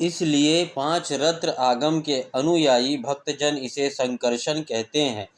इसलिए पांच रत्न आगम के अनुयायी भक्तजन इसे संकर्षण कहते हैं।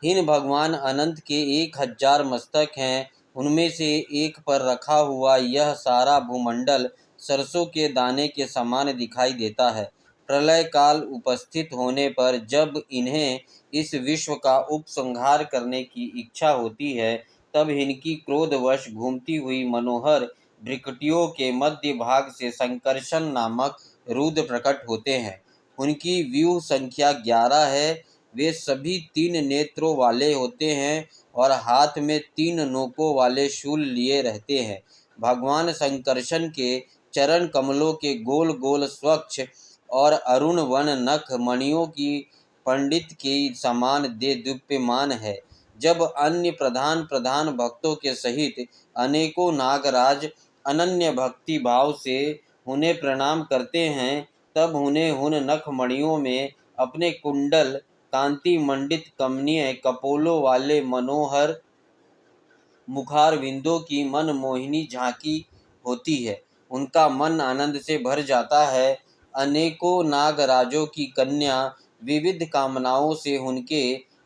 इन भगवान अनंत के 1000 मस्तक हैं। उनमें से एक पर रखा हुआ यह सारा भूमंडल सरसों के दाने के समान दिखाई देता है। प्रलय काल उपस्थित होने पर जब इन्हें इस विश्व का उपसंहार करने की इच्छा होती है, तब इनकी क्रोधवश घूमती हुई मनोहर भ्रिकुटियों के मध्य भाग से संकर्षण नामक रुद्र प्रकट होते हैं। उनकी व्यूह संख्या 11 है। वे सभी 3 नेत्रों वाले होते हैं और हाथ में 3 नोकों वाले शूल लिए रहते हैं। भगवान संकर्षण के चरण कमलों के गोल गोल स्वच्छ और अरुण वन नख मणियों की पंडित के समान देदीप्यमान है। जब अन्य प्रधान प्रधान भक्तों के सहित अनेकों नागराज अनन्य भक्ति भाव से उन्हें प्रणाम करते हैं, तब उन्हें उन नखमणियों में अपने कुंडल कांति मंडित कमनीय कपोलों वाले मनोहर मुखारविंदों की मनमोहिनी झांकी होती है। उनका मन आनंद से भर जाता है। अनेकों नागराजों की कन्या विविध कामनाओं से उनके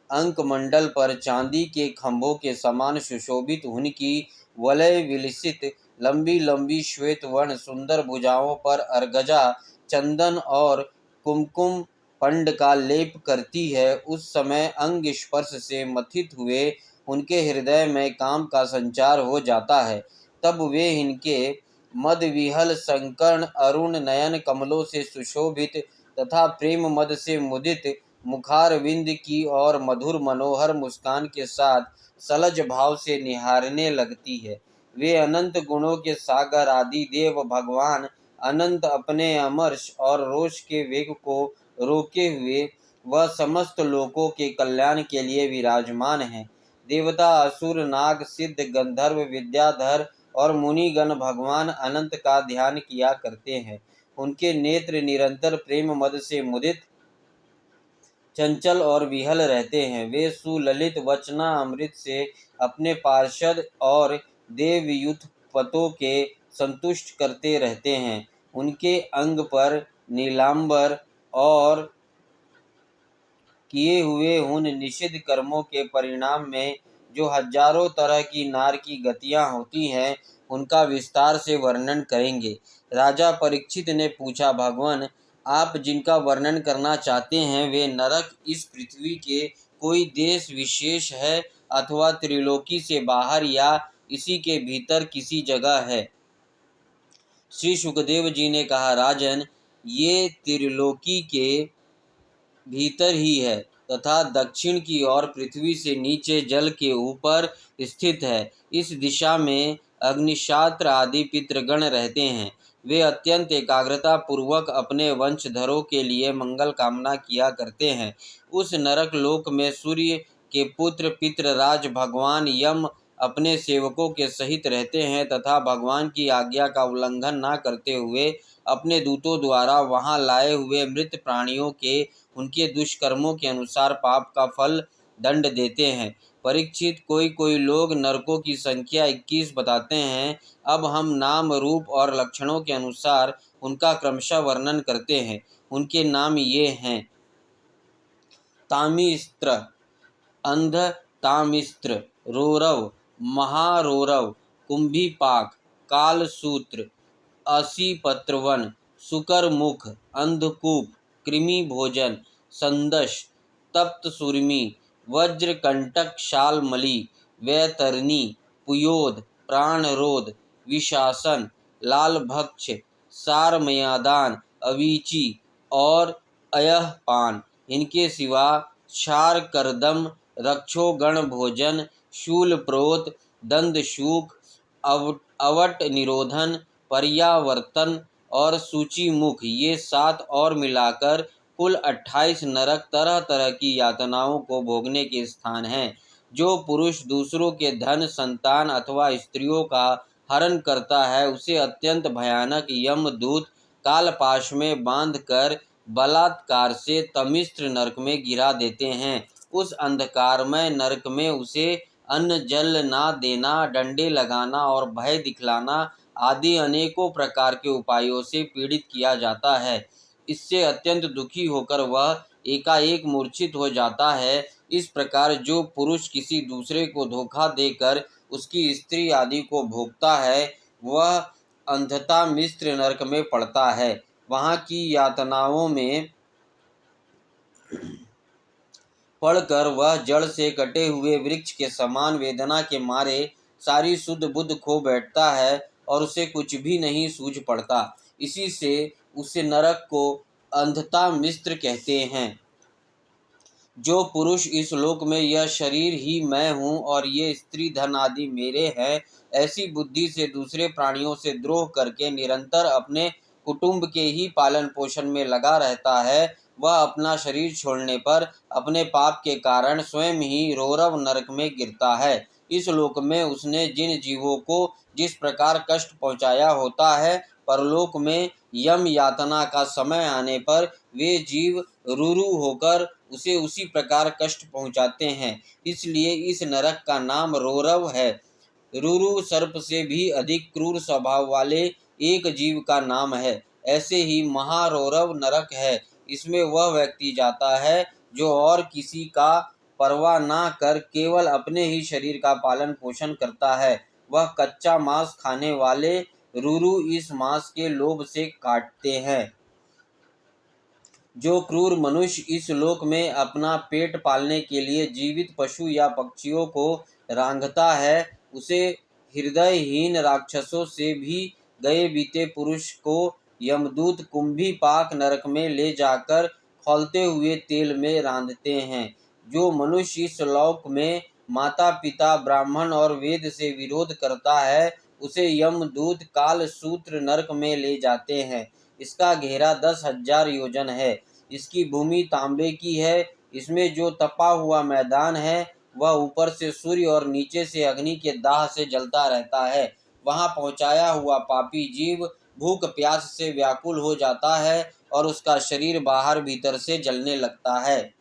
अंकमंडल पर चांदी के खंभों के समान सुशोभित उनकी वलय विलसित लंबी लंबी श्वेत वर्ण सुंदर भुजाओं पर अर्गजा चंदन और कुमकुम पंड का लेप करती है। उस समय अंग स्पर्श से मथित हुए उनके हृदय में काम का संचार हो जाता है। तब वे इनके मद विहल संकर्ण अरुण नयन कमलों से सुशोभित तथा प्रेम मद से मुदित मुखारविंद की और मधुर मनोहर मुस्कान के साथ सलज भाव से निहारने लगती है। वे अनंत गुणों के सागर आदि देव भगवान अनंत अपने अमर्ष और रोष के वेग को रोके हुए वह समस्त लोकों के कल्याण के लिए विराजमान हैं। देवता असुर नाग सिद्ध गंधर्व विद्याधर और मुनिगण भगवान अनंत का ध्यान किया करते हैं। उनके नेत्र निरंतर प्रेम मद से मुदित चंचल और विहल रहते हैं। वे सुललित वचना अमृत से अपने पार्षद और देवयुथपतों के संतुष्ट करते रहते हैं। उनके अंग पर नीलांबर और किए हुए उन निषिद्ध कर्मों के परिणाम में जो हजारों तरह की नार की गतियां होती हैं, उनका विस्तार से वर्णन करेंगे। राजा परीक्षित ने पूछा, भगवान, आप जिनका वर्णन करना चाहते हैं वे नरक इस पृथ्वी के कोई देश विशेष है अथवा त्रिलोकी से बाहर या इसी के भीतर किसी जगह है? श्री सुखदेव जी ने कहा, राजन, ये त्रिलोकी के भीतर ही है तथा दक्षिण की ओर पृथ्वी से नीचे जल के ऊपर स्थित है। इस दिशा में अग्निशात्र आदि पितृगण रहते हैं। वे अत्यंत एकाग्रता पूर्वक अपने वंशधरों के लिए मंगल कामना किया करते हैं। उस नरक लोक में सूर्य के पुत्र पितृराज भगवान यम अपने सेवकों के सहित रहते हैं तथा भगवान की आज्ञा का उल्लंघन न करते हुए अपने दूतों द्वारा वहां लाए हुए मृत प्राणियों के उनके दुष्कर्मों के अनुसार पाप का फल दंड देते हैं। परीक्षित, कोई कोई लोग नरकों की संख्या 21 बताते हैं। अब हम नाम रूप और लक्षणों के अनुसार उनका क्रमशः वर्णन करते हैं। उनके नाम ये हैं: तामिस्त्र, अंध तामिस्त्र, रोरव, महारोरव, कुंभीपाक, कालसूत्र, असीपत्रवन, सुकरमुख, अंधकूप, कृमि भोजन, संदश, तप्त सुरमी, वज्रकंटक शालमली, वैतरणी, पुयोद, प्राणरोध, विशासन, लालभक्ष, सारमयादान, अवीची और अयहपान। इनके सिवा क्षार करदम, रक्षोगण भोजन, शूलप्रोत, दंदशूक, अवट निरोधन, पर्यावर्तन और सूचीमुख, ये 7 और मिलाकर कुल 28 नरक तरह तरह की यातनाओं को भोगने के स्थान हैं। जो पुरुष दूसरों के धन, संतान अथवा स्त्रियों का हरण करता है, उसे अत्यंत भयानक यमदूत कालपाश में बांधकर बलात्कार से तमिस्त्र नरक में गिरा देते हैं। उस अंधकारमय नरक में उसे अन्न जल ना देना, डंडे लगाना और भय दिखलाना आदि अनेकों प्रकार के उपायों से पीड़ित किया जाता है। इससे अत्यंत दुखी होकर वह एकाएक मूर्छित हो जाता है। इस प्रकार जो पुरुष किसी दूसरे को धोखा देकर उसकी स्त्री आदि को भोगता है, वह अंधता मिस्र नरक में पड़ता है। वहाँ की यातनाओं में पड़कर वह जड़ से कटे हुए वृक्ष के समान वेदना के मारे सारी शुद्ध बुद्ध खो बैठता है और उसे कुछ भी नहीं सूझ पड़ता। इसी से उसे नरक को अंधता मिस्र कहते हैं। जो पुरुष इस लोक में यह शरीर ही मैं हूँ और ये स्त्री धन आदि मेरे हैं, ऐसी बुद्धि से दूसरे प्राणियों से द्रोह करके निरंतर अपने कुटुंब के ही पालन पोषण में लगा रहता है, वह अपना शरीर छोड़ने पर अपने पाप के कारण स्वयं ही रौरव नरक में गिरता है। इस लोक में उसने जिन जीवों को जिस प्रकार कष्ट पहुँचाया होता है, परलोक में यम यातना का समय आने पर वे जीव रूरू होकर उसे उसी प्रकार कष्ट पहुँचाते हैं। इसलिए इस नरक का नाम रौरव है। रूरू सर्प से भी अधिक क्रूर स्वभाव वाले एक जीव का नाम है। ऐसे ही महारौरव नरक है। इसमें वह व्यक्ति जाता है जो और किसी का परवाह ना कर केवल अपने ही शरीर का पालन पोषण करता है। वह कच्चा मांस खाने वाले रूरू इस मांस के लोभ से काटते हैं। जो क्रूर मनुष्य इस लोक में अपना पेट पालने के लिए जीवित पशु या पक्षियों को रांधता है, उसे हृदयहीन राक्षसों से भी गए बीते पुरुष को यमदूत कुंभी पाक नरक में ले जाकर खौलते हुए तेल में रांधते हैं। जो मनुष्य इस लोक में माता पिता ब्राह्मण और वेद से विरोध करता है, उसे यमदूत काल सूत्र नरक में ले जाते हैं। इसका घेरा 10,000 योजन है। इसकी भूमि तांबे की है। इसमें जो तपा हुआ मैदान है वह ऊपर से सूर्य और नीचे से अग्नि के दाह से जलता रहता है। वहां पहुंचाया हुआ पापी जीव भूख प्यास से व्याकुल हो जाता है और उसका शरीर बाहर भीतर से जलने लगता है।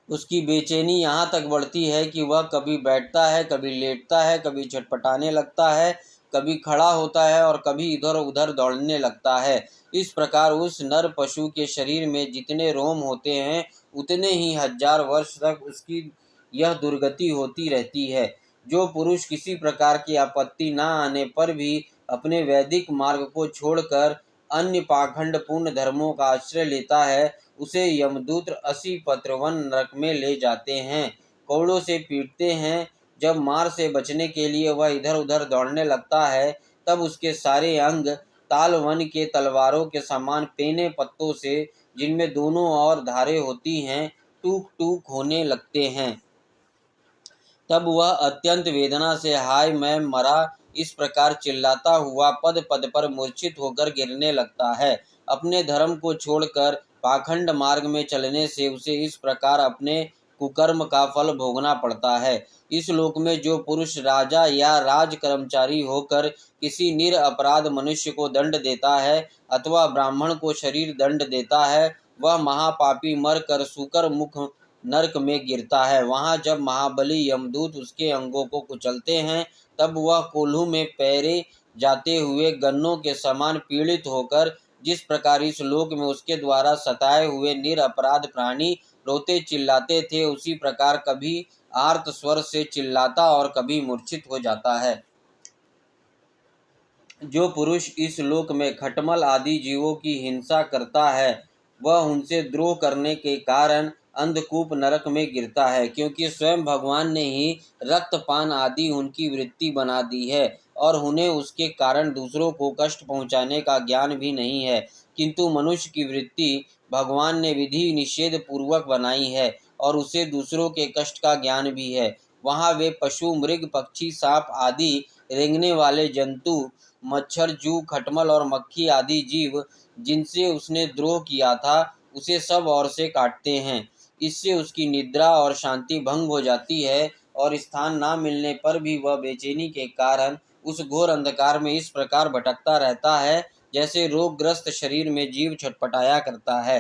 उसकी बेचैनी यहाँ तक बढ़ती है कि वह कभी बैठता है, कभी लेटता है, कभी छटपटाने लगता है, कभी खड़ा होता है और कभी इधर उधर दौड़ने लगता है। इस प्रकार उस नर पशु के शरीर में जितने रोम होते हैं, उतने ही 1000 वर्ष तक उसकी यह दुर्गति होती रहती है। जो पुरुष किसी प्रकार की आपत्ति न आने पर भी अपने वैदिक मार्ग को छोड़कर अन्य पाखंड पूर्ण धर्मों का आश्रय लेता है, उसे यमदूत 80 पत्रवन नरक में ले जाते हैं, कौड़ों से पीटते हैं। जब मार से बचने के लिए वह इधर उधर दौड़ने लगता है, तब उसके सारे अंग तालवन के तलवारों के समान पेने पत्तों से, जिनमें दोनों ओर धारें होती हैं, टूक टूक होने लगते हैं। तब वह अत्यंत वेदना से हाय मैं मरा इस प्रकार चिल्लाता हुआ पद पद पर मूर्छित होकर गिरने लगता है। अपने धर्म को छोड़कर पाखंड मार्ग में चलने से उसे इस प्रकार अपने कुकर्म का फल भोगना पड़ता है। इस लोक में जो पुरुष राजा या राज कर्मचारी होकर किसी निरपराध मनुष्य को दंड देता है अथवा ब्राह्मण को शरीर दंड देता है, वह महापापी मर कर सूकर मुख नरक में गिरता है। वहाँ जब महाबली यमदूत उसके अंगों को कुचलते हैं, तब वह कोल्हू में पैरे जाते हुए गन्नों के समान पीड़ित होकर जिस प्रकार इस लोक में उसके द्वारा सताए हुए निरपराध प्राणी रोते चिल्लाते थे, उसी प्रकार कभी आर्त स्वर से चिल्लाता और कभी मूर्छित हो जाता है। जो पुरुष इस लोक में खटमल आदि जीवों की हिंसा करता है, वह उनसे द्रोह करने के कारण अंधकूप नरक में गिरता है, क्योंकि स्वयं भगवान ने ही रक्तपान आदि उनकी वृत्ति बना दी है और उन्हें उसके कारण दूसरों को कष्ट पहुंचाने का ज्ञान भी नहीं है। किंतु मनुष्य की वृत्ति भगवान ने विधि निषेध पूर्वक बनाई है और उसे दूसरों के कष्ट का ज्ञान भी है। वहाँ वे पशु मृग पक्षी सांप आदि रेंगने वाले जंतु, मच्छर जू खटमल और मक्खी आदि जीव जिनसे उसने द्रोह किया था, उसे सब ओर से काटते हैं। इससे उसकी निद्रा और शांति भंग हो जाती है और स्थान ना मिलने पर भी वह बेचैनी के कारण उस घोर अंधकार में इस प्रकार भटकता रहता है जैसे रोगग्रस्त शरीर में जीव छटपटाया करता है।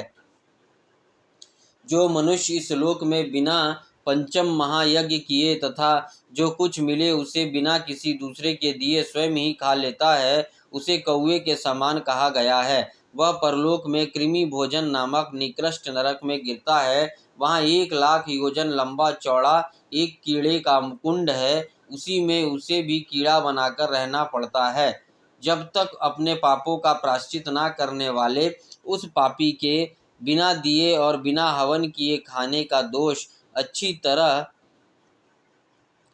जो मनुष्य इस लोक में बिना पंचम महायज्ञ किए तथा जो कुछ मिले उसे बिना किसी दूसरे के दिए स्वयं ही खा लेता है, उसे कौवे के समान कहा गया है। वह परलोक में कृमि भोजन नामक निकृष्ट नरक में गिरता है। वहाँ 1,00,000 योजन लंबा चौड़ा एक कीड़े का कुंड है, उसी में उसे भी कीड़ा बनाकर रहना पड़ता है, जब तक अपने पापों का प्रायश्चित न करने वाले उस पापी के बिना दिए और बिना हवन किए खाने का दोष अच्छी तरह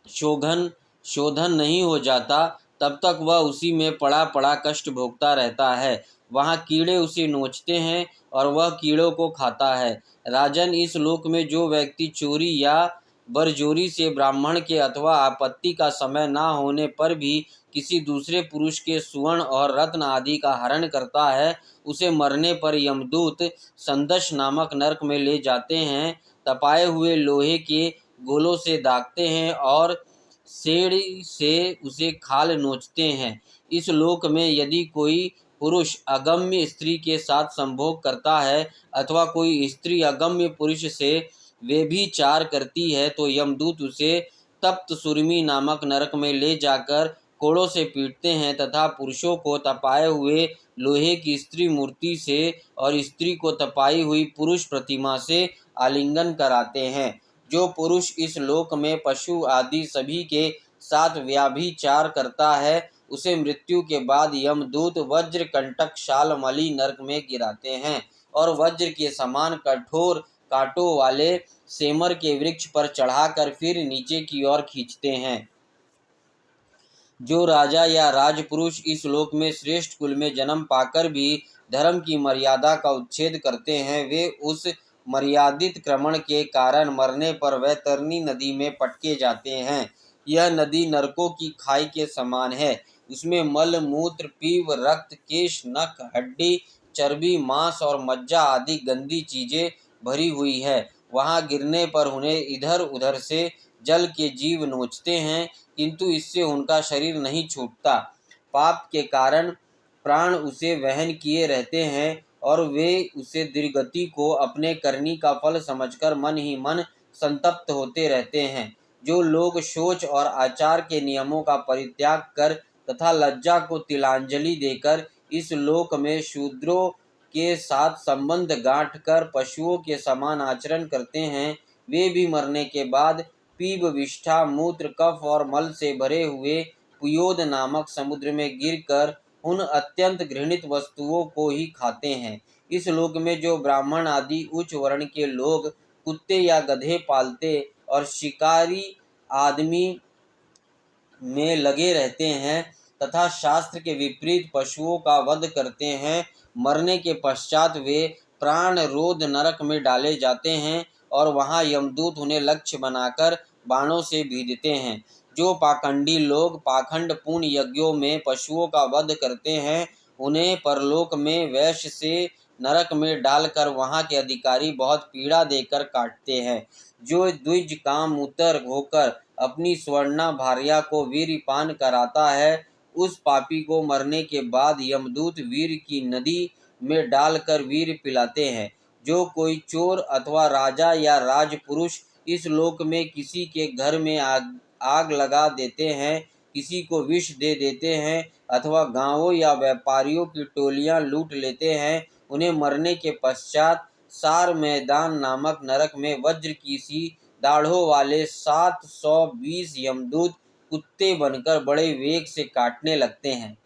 शोधन नहीं हो जाता, तब तक वह उसी में पड़ा पड़ा कष्ट भोगता रहता है। वहाँ कीड़े उसे नोचते हैं और वह कीड़ों को खाता है। राजन, इस लोक में जो व्यक्ति चोरी या बरजोरी से ब्राह्मण के अथवा आपत्ति का समय न होने पर भी किसी दूसरे पुरुष के सुवर्ण और रत्न आदि का हरण करता है, उसे मरने पर यमदूत संदश नामक नरक में ले जाते हैं। तपाए हुए लोहे के गोलों से दागते हैं और सेड़ी से उसे खाल नोचते हैं। इस लोक में यदि कोई पुरुष अगम्य स्त्री के साथ संभोग करता है अथवा कोई स्त्री अगम्य पुरुष से व्यभिचार करती है, तो यमदूत उसे तप्त सुरमी नामक नरक में ले जाकर कोड़ों से पीटते हैं तथा पुरुषों को तपाए हुए लोहे की स्त्री मूर्ति से और स्त्री को तपाई हुई पुरुष प्रतिमा से आलिंगन कराते हैं। जो पुरुष इस लोक में पशु आदि सभी के साथ व्याभिचार करता है, उसे मृत्यु के बाद यमदूत वज्र कंटक शालमली नरक में गिराते हैं और वज्र के समान कठोर कांटों वाले सेमर के वृक्ष पर चढ़ाकर फिर नीचे की ओर खींचते हैं। जो राजा या राजपुरुष इस लोक में श्रेष्ठ कुल में जन्म पाकर भी धर्म की मर्यादा का उच्छेद करते हैं, वे उस मर्यादित क्रमण के कारण मरने पर वैतरणी नदी में पटके जाते हैं। यह नदी नरकों की खाई के समान है। उसमें मल मूत्र पीव रक्त केश नख हड्डी चर्बी मांस और मज्जा आदि गंदी चीजें भरी हुई है। वहाँ गिरने पर उन्हें इधर उधर से जल के जीव नोचते हैं, किंतु इससे उनका शरीर नहीं छूटता। पाप के कारण प्राण उसे वहन किए रहते हैं और वे उसे दुर्गति को अपने करनी का फल समझकर मन ही मन संतप्त होते रहते हैं। जो लोग शौच और आचार के नियमों का परित्याग कर तथा लज्जा को तिलांजलि देकर इस लोक में शूद्रों के साथ संबंध गांठ कर पशुओं के समान आचरण करते हैं, वे भी मरने के बाद पीप विष्ठा मूत्र कफ और मल से भरे हुए पुयोद नामक समुद्र में गिरकर उन अत्यंत घृणित वस्तुओं को ही खाते हैं। इस लोक में जो ब्राह्मण आदि उच्च वर्ण के लोग कुत्ते या गधे पालते और शिकारी आदमी में लगे रहते हैं तथा शास्त्र के विपरीत पशुओं का वध करते हैं, मरने के पश्चात वे प्राण रोध नरक में डाले जाते हैं और वहाँ यमदूत उन्हें लक्ष्य बनाकर बाणों से भींजते हैं। जो पाखंडी लोग पाखंड पूर्ण यज्ञों में पशुओं का वध करते हैं, उन्हें परलोक में वैश्य से नरक में डालकर वहाँ के अधिकारी बहुत पीड़ा देकर काटते हैं। जो द्विज काम उतर होकर अपनी स्वर्णा भार्या को वीर्यपान कराता है, उस पापी को मरने के बाद यमदूत वीर की नदी में डालकर वीर पिलाते हैं। जो कोई चोर अथवा राजा या राजपुरुष इस लोक में किसी के घर में आग लगा देते हैं, किसी को विष दे देते हैं अथवा गांवों या व्यापारियों की टोलियां लूट लेते हैं, उन्हें मरने के पश्चात सार मैदान नामक नरक में वज्र की सी दाढ़ों वाले 720 यमदूत कुत्ते बनकर बड़े वेग से काटने लगते हैं।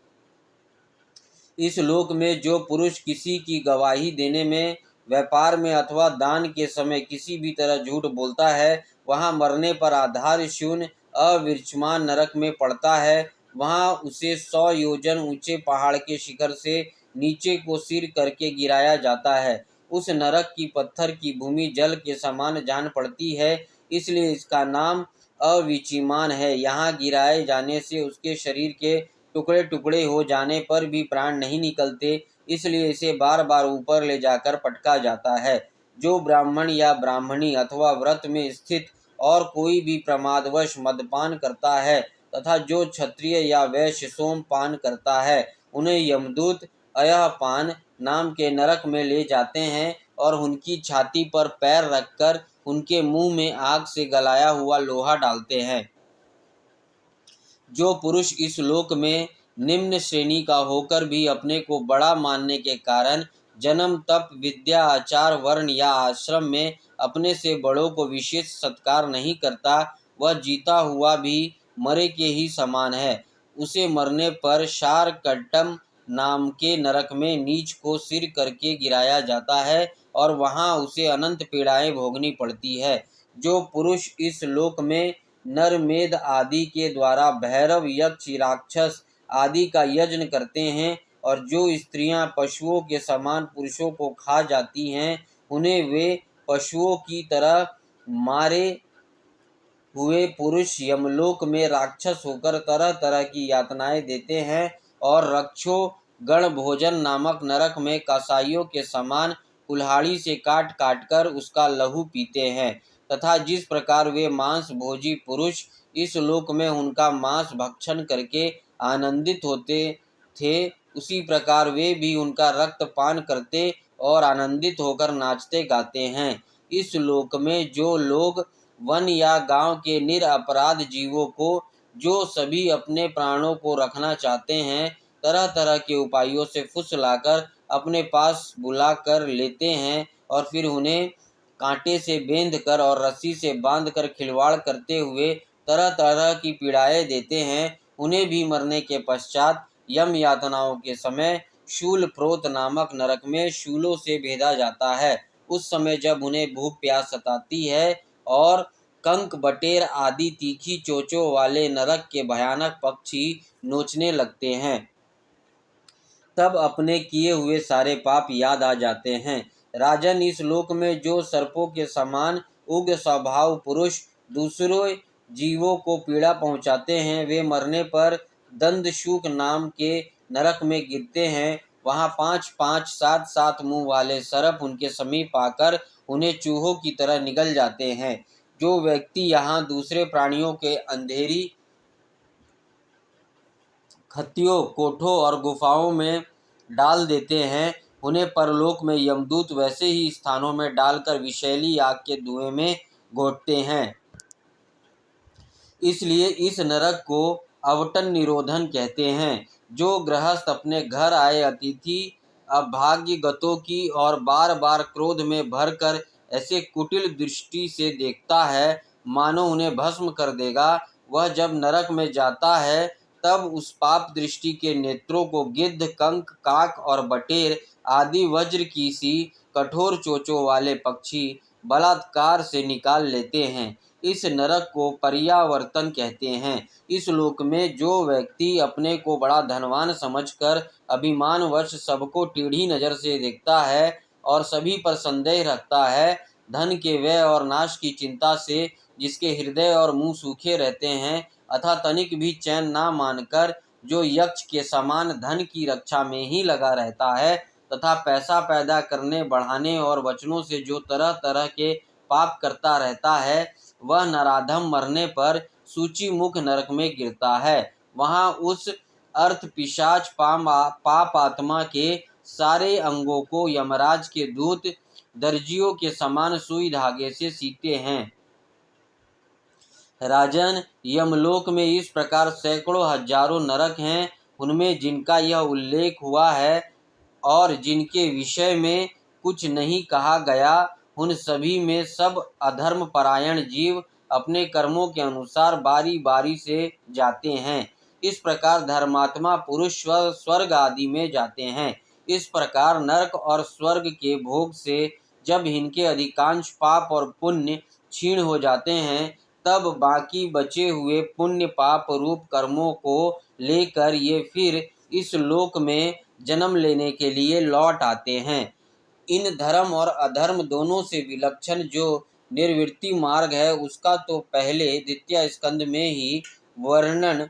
इस लोक में जो पुरुष किसी की गवाही देने में, व्यापार में अथवा दान के समय किसी भी तरह झूठ बोलता है, वहाँ मरने पर आधार शून्य अविर्चमान नरक में पड़ता है। वहाँ उसे 100 योजन ऊंचे पहाड़ के शिखर से नीचे को सिर करके गिराया जाता है। उस नरक की पत्थर की भूमि जल के समान जान पड़ती है, इसलिए इसका नाम अविचिमान है। यहाँ गिराए जाने से उसके शरीर के टुकड़े टुकड़े हो जाने पर भी प्राण नहीं निकलते, इसलिए इसे बार बार ऊपर ले जाकर पटका जाता है। जो ब्राह्मण या ब्राह्मणी अथवा व्रत में स्थित और कोई भी प्रमादवश मदपान करता है तथा जो क्षत्रिय या वैश्य सोमपान करता है, उन्हें यमदूत अयहपान नाम के नरक में ले जाते हैं। और उनकी छाती पर पैर रखकर उनके मुंह में आग से गलाया हुआ लोहा डालते हैं। जो पुरुष इस लोक में निम्न श्रेणी का होकर भी अपने को बड़ा मानने के कारण जन्म, तप, विद्या, आचार, वर्ण या आश्रम में अपने से बड़ों को विशेष सत्कार नहीं करता, वह जीता हुआ भी मरे के ही समान है। उसे मरने पर शारकट्टम नाम के नरक में नीच को सिर करके गिराया जाता है और वहाँ उसे अनंत पीड़ाएं भोगनी पड़ती है। जो पुरुष इस लोक में नर, मेध आदि के द्वारा भैरव, यक्ष, राक्षस आदि का यज्ञ करते हैं और जो स्त्रियां पशुओं के समान पुरुषों को खा जाती हैं, उन्हें वे पशुओं की तरह मारे हुए पुरुष यमलोक में राक्षस होकर तरह तरह की यातनाएं देते हैं और रक्षो गण भोजन नामक नरक में कसाईयों के समान कुल्हाड़ी से काट काट कर उसका लहू पीते हैं। तथा जिस प्रकार वे मांस भोजी पुरुष इस लोक में उनका मांस भक्षण करके आनंदित होते थे, उसी प्रकार वे भी उनका रक्त पान करते और आनंदित होकर नाचते गाते हैं। इस लोक में जो लोग वन या गांव के निरपराध जीवों को, जो सभी अपने प्राणों को रखना चाहते हैं, तरह तरह के उपायों से फुसलाकर अपने पास बुला कर लेते हैं और फिर उन्हें कांटे से बेंध कर और रस्सी से बांध कर खिलवाड़ करते हुए तरह तरह की पीड़ाएं देते हैं, उन्हें भी मरने के पश्चात यम यातनाओं के समय शूल प्रोत नामक नरक में शूलों से भेदा जाता है। उस समय जब उन्हें भूख प्यास सताती है और कंक, बटेर आदि तीखी चोंचों वाले नरक के भयानक पक्षी नोचने लगते हैं, तब अपने किए हुए सारे पाप याद आ जाते हैं। राजन, इस लोक में जो सर्पों के समान उग्र स्वभाव पुरुष दूसरों जीवों को पीड़ा पहुंचाते हैं, वे मरने पर दंदशूक नाम के नरक में गिरते हैं। वहाँ 5-5, 7-7 मुंह वाले सर्प उनके समीप आकर उन्हें चूहों की तरह निगल जाते हैं। जो व्यक्ति यहाँ दूसरे प्राणियों के अंधेरी खत्तियों, कोठों और गुफाओं में डाल देते हैं, उन्हें परलोक में यमदूत वैसे ही स्थानों में डालकर विषैली आग के धुएं में घोंटते हैं। इसलिए इस नरक को अवटन निरोधन कहते हैं। जो गृहस्थ अपने घर आए अतिथि अभाग्यगतों की और बार बार क्रोध में भरकर ऐसे कुटिल दृष्टि से देखता है मानो उन्हें भस्म कर देगा, वह जब नरक में जाता है तब उस पाप दृष्टि के नेत्रों को गिद्ध, कंक, काक और बटेर आदि वज्र की सी कठोर चोंचों वाले पक्षी बलात्कार से निकाल लेते हैं। इस नरक को पर्यावर्तन कहते हैं। इस लोक में जो व्यक्ति अपने को बड़ा धनवान समझकर अभिमानवश सबको टेढ़ी नज़र से देखता है और सभी पर संदेह रखता है, धन के व्यय और नाश की चिंता से जिसके हृदय और मुंह सूखे रहते हैं, अथा तनिक भी चैन ना मानकर जो यक्ष के समान धन की रक्षा में ही लगा रहता है तथा पैसा पैदा करने, बढ़ाने और वचनों से जो तरह तरह के पाप करता रहता है, वह नराधम मरने पर सूची मुख नरक में गिरता है। वहाँ उस अर्थ पिशाच पाप आत्मा के सारे अंगों को यमराज के दूत दर्जियों के समान सुई धागे से सीते हैं। राजन, यमलोक में इस प्रकार सैकड़ों हजारों नरक हैं। उनमें जिनका यह उल्लेख हुआ है और जिनके विषय में कुछ नहीं कहा गया, उन सभी में सब अधर्म परायण जीव अपने कर्मों के अनुसार बारी बारी से जाते हैं। इस प्रकार धर्मात्मा पुरुष स्वर्ग आदि में जाते हैं। इस प्रकार नरक और स्वर्ग के भोग से जब इनके अधिकांश पाप और पुण्य क्षीण हो जाते हैं, तब बाकी बचे हुए पुण्य पाप रूप कर्मों को लेकर ये फिर इस लोक में जन्म लेने के लिए लौट आते हैं। इन धर्म और अधर्म दोनों से विलक्षण जो निर्वृत्ति मार्ग है, उसका तो पहले द्वितीय स्कंद में ही वर्णन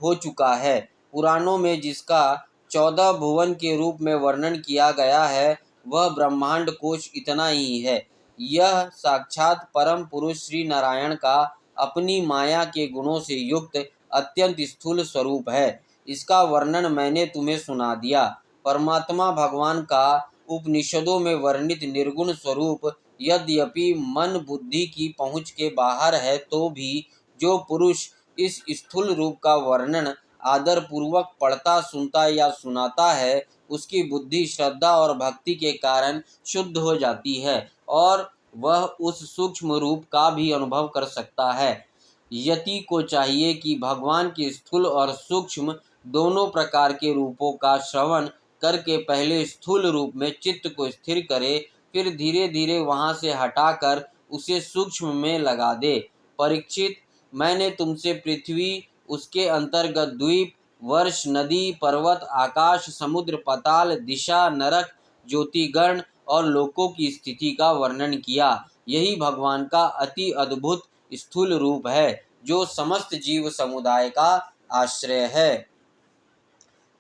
हो चुका है। पुराणों में जिसका 14 भुवन के रूप में वर्णन किया गया है, वह ब्रह्मांड कोश इतना ही है। यह साक्षात परम पुरुष श्री नारायण का अपनी माया के गुणों से युक्त अत्यंत स्थूल स्वरूप है। इसका वर्णन मैंने तुम्हें सुना दिया। परमात्मा भगवान का उपनिषदों में वर्णित निर्गुण स्वरूप यद्यपि मन बुद्धि की पहुँच के बाहर है, तो भी जो पुरुष इस स्थूल रूप का वर्णन आदर पूर्वक पढ़ता, सुनता या सुनाता है, उसकी बुद्धि श्रद्धा और भक्ति के कारण शुद्ध हो जाती है और वह उस सूक्ष्म रूप का भी अनुभव कर सकता है। यति को चाहिए कि भगवान के स्थूल और सूक्ष्म दोनों प्रकार के रूपों का श्रवण करके पहले स्थूल रूप में चित्त को स्थिर करे, फिर धीरे धीरे वहां से हटाकर उसे सूक्ष्म में लगा दे। परीक्षित, मैंने तुमसे पृथ्वी, उसके अंतर्गत द्वीप, वर्ष, नदी, पर्वत, आकाश, समुद्र, पाताल, दिशा, नरक, ज्योतिगण और लोकों की स्थिति का वर्णन किया। यही भगवान का अति अद्भुत स्थूल रूप है, जो समस्त जीव समुदाय का आश्रय है।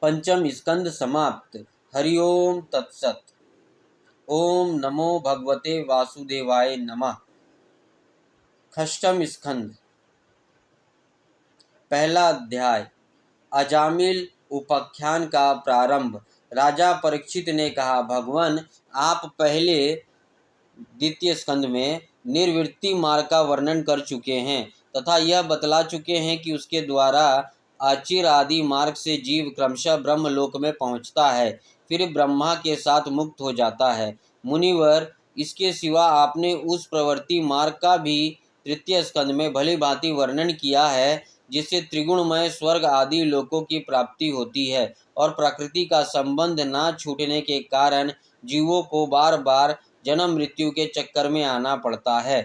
पंचम स्कंद समाप्त। हरि ओम तत्सत। ओम नमो भगवते वासुदेवाय नमः। षष्ठम स्कंद। पहला अध्याय, अजामिल उपाख्यान का प्रारंभ। राजा परीक्षित ने कहा, भगवान, आप पहले द्वितीय स्कंद में निर्वृत्ति मार्ग का वर्णन कर चुके हैं तथा यह बतला चुके हैं कि उसके द्वारा आचिर आदि मार्ग से जीव क्रमशः ब्रह्मलोक में पहुंचता है, फिर ब्रह्मा के साथ मुक्त हो जाता है। मुनिवर, इसके सिवा आपने उस प्रवृत्ति मार्ग का भी तृतीय स्कंद में भली भांति वर्णन किया है, जिससे त्रिगुणमय स्वर्ग आदि लोकों की प्राप्ति होती है और प्रकृति का संबंध ना छूटने के कारण जीवों को बार बार जन्म मृत्यु के चक्कर में आना पड़ता है।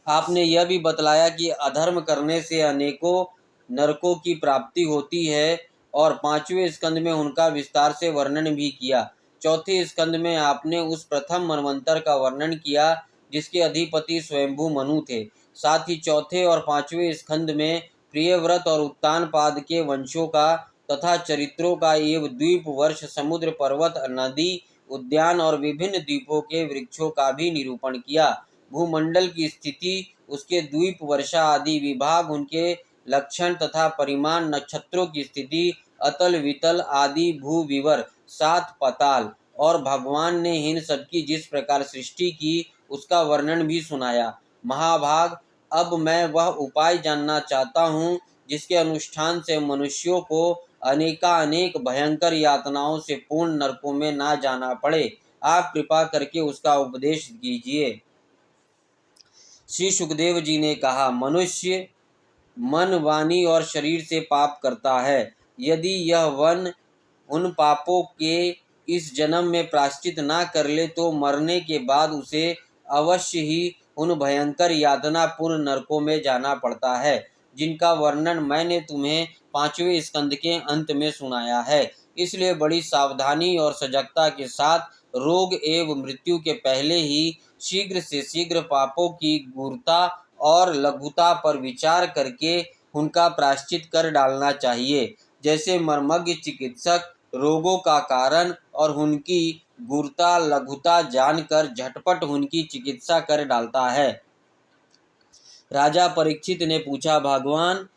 आपने यह भी बतलाया कि अधर्म करने से अनेकों नरकों की प्राप्ति होती है और पांचवें स्कंद में उनका विस्तार से वर्णन भी किया। चौथे स्कंद में आपने उस प्रथम मनवंतर का वर्णन किया जिसके अधिपति स्वयंभू मनु थे। साथ ही चौथे और पांचवें स्कंद में प्रियव्रत और उत्तानपाद के वंशों का तथा चरित्रों का एवं द्वीप, वर्ष, समुद्र, पर्वत, नदी, उद्यान और विभिन्न द्वीपों के वृक्षों का भी निरूपण किया। भूमंडल की स्थिति, उसके द्वीप, वर्षा आदि विभाग, उनके लक्षण तथा परिमाण, नक्षत्रों की स्थिति, अतल वितल आदि भू विवर, 7 पाताल और भगवान ने इन सबकी जिस प्रकार सृष्टि की उसका वर्णन भी सुनाया। महाभाग, अब मैं वह उपाय जानना चाहता हूँ जिसके अनुष्ठान से मनुष्यों को अनेकानेक भयंकर यातनाओं से पूर्ण नरकों में ना जाना पड़े। आप कृपा करके उसका उपदेश कीजिए। श्री सुखदेव जी ने कहा, मनुष्य मन, वाणी और शरीर से पाप करता है। यदि यह वन उन पापों के इस जन्म में प्रायश्चित ना कर ले तो मरने के बाद उसे अवश्य ही उन भयंकर यातना पूर्ण नरकों में जाना पड़ता है, जिनका वर्णन मैंने तुम्हें 5वें स्कंद के अंत में सुनाया है। इसलिए बड़ी सावधानी और सजगता के साथ रोग एवं मृत्यु के पहले ही शीघ्र से शीघ्र पापों की गूढ़ता और लघुता पर विचार करके उनका प्रायश्चित कर डालना चाहिए। जैसे मर्मज्ञ चिकित्सक रोगों का कारण और उनकी गूढ़ता लघुता जानकर झटपट उनकी चिकित्सा कर डालता है। राजा परीक्षित ने पूछा, भगवान,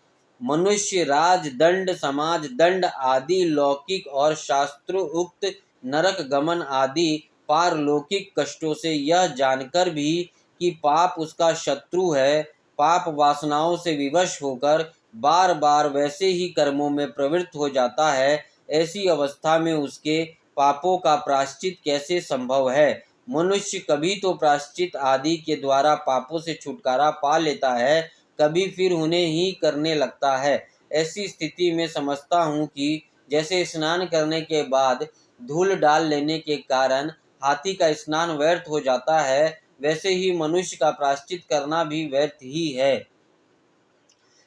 मनुष्य राज दंड, समाज दंड आदि लौकिक और शास्त्रोक्त नरक गमन आदि पारलौकिक कष्टों से यह जानकर भी कि पाप उसका शत्रु है, पाप वासनाओं से विवश होकर बार बार वैसे ही कर्मों में प्रवृत्त हो जाता है, ऐसी अवस्था में उसके पापों का प्रायश्चित कैसे संभव है? मनुष्य कभी तो प्रायश्चित आदि के द्वारा पापों से छुटकारा पा लेता है, कभी फिर उन्हें ही करने लगता है। ऐसी स्थिति में समझता हूँ कि जैसे स्नान करने के बाद धूल डाल लेने के कारण हाथी का स्नान व्यर्थ हो जाता है, वैसे ही मनुष्य का प्रायश्चित करना भी व्यर्थ ही है।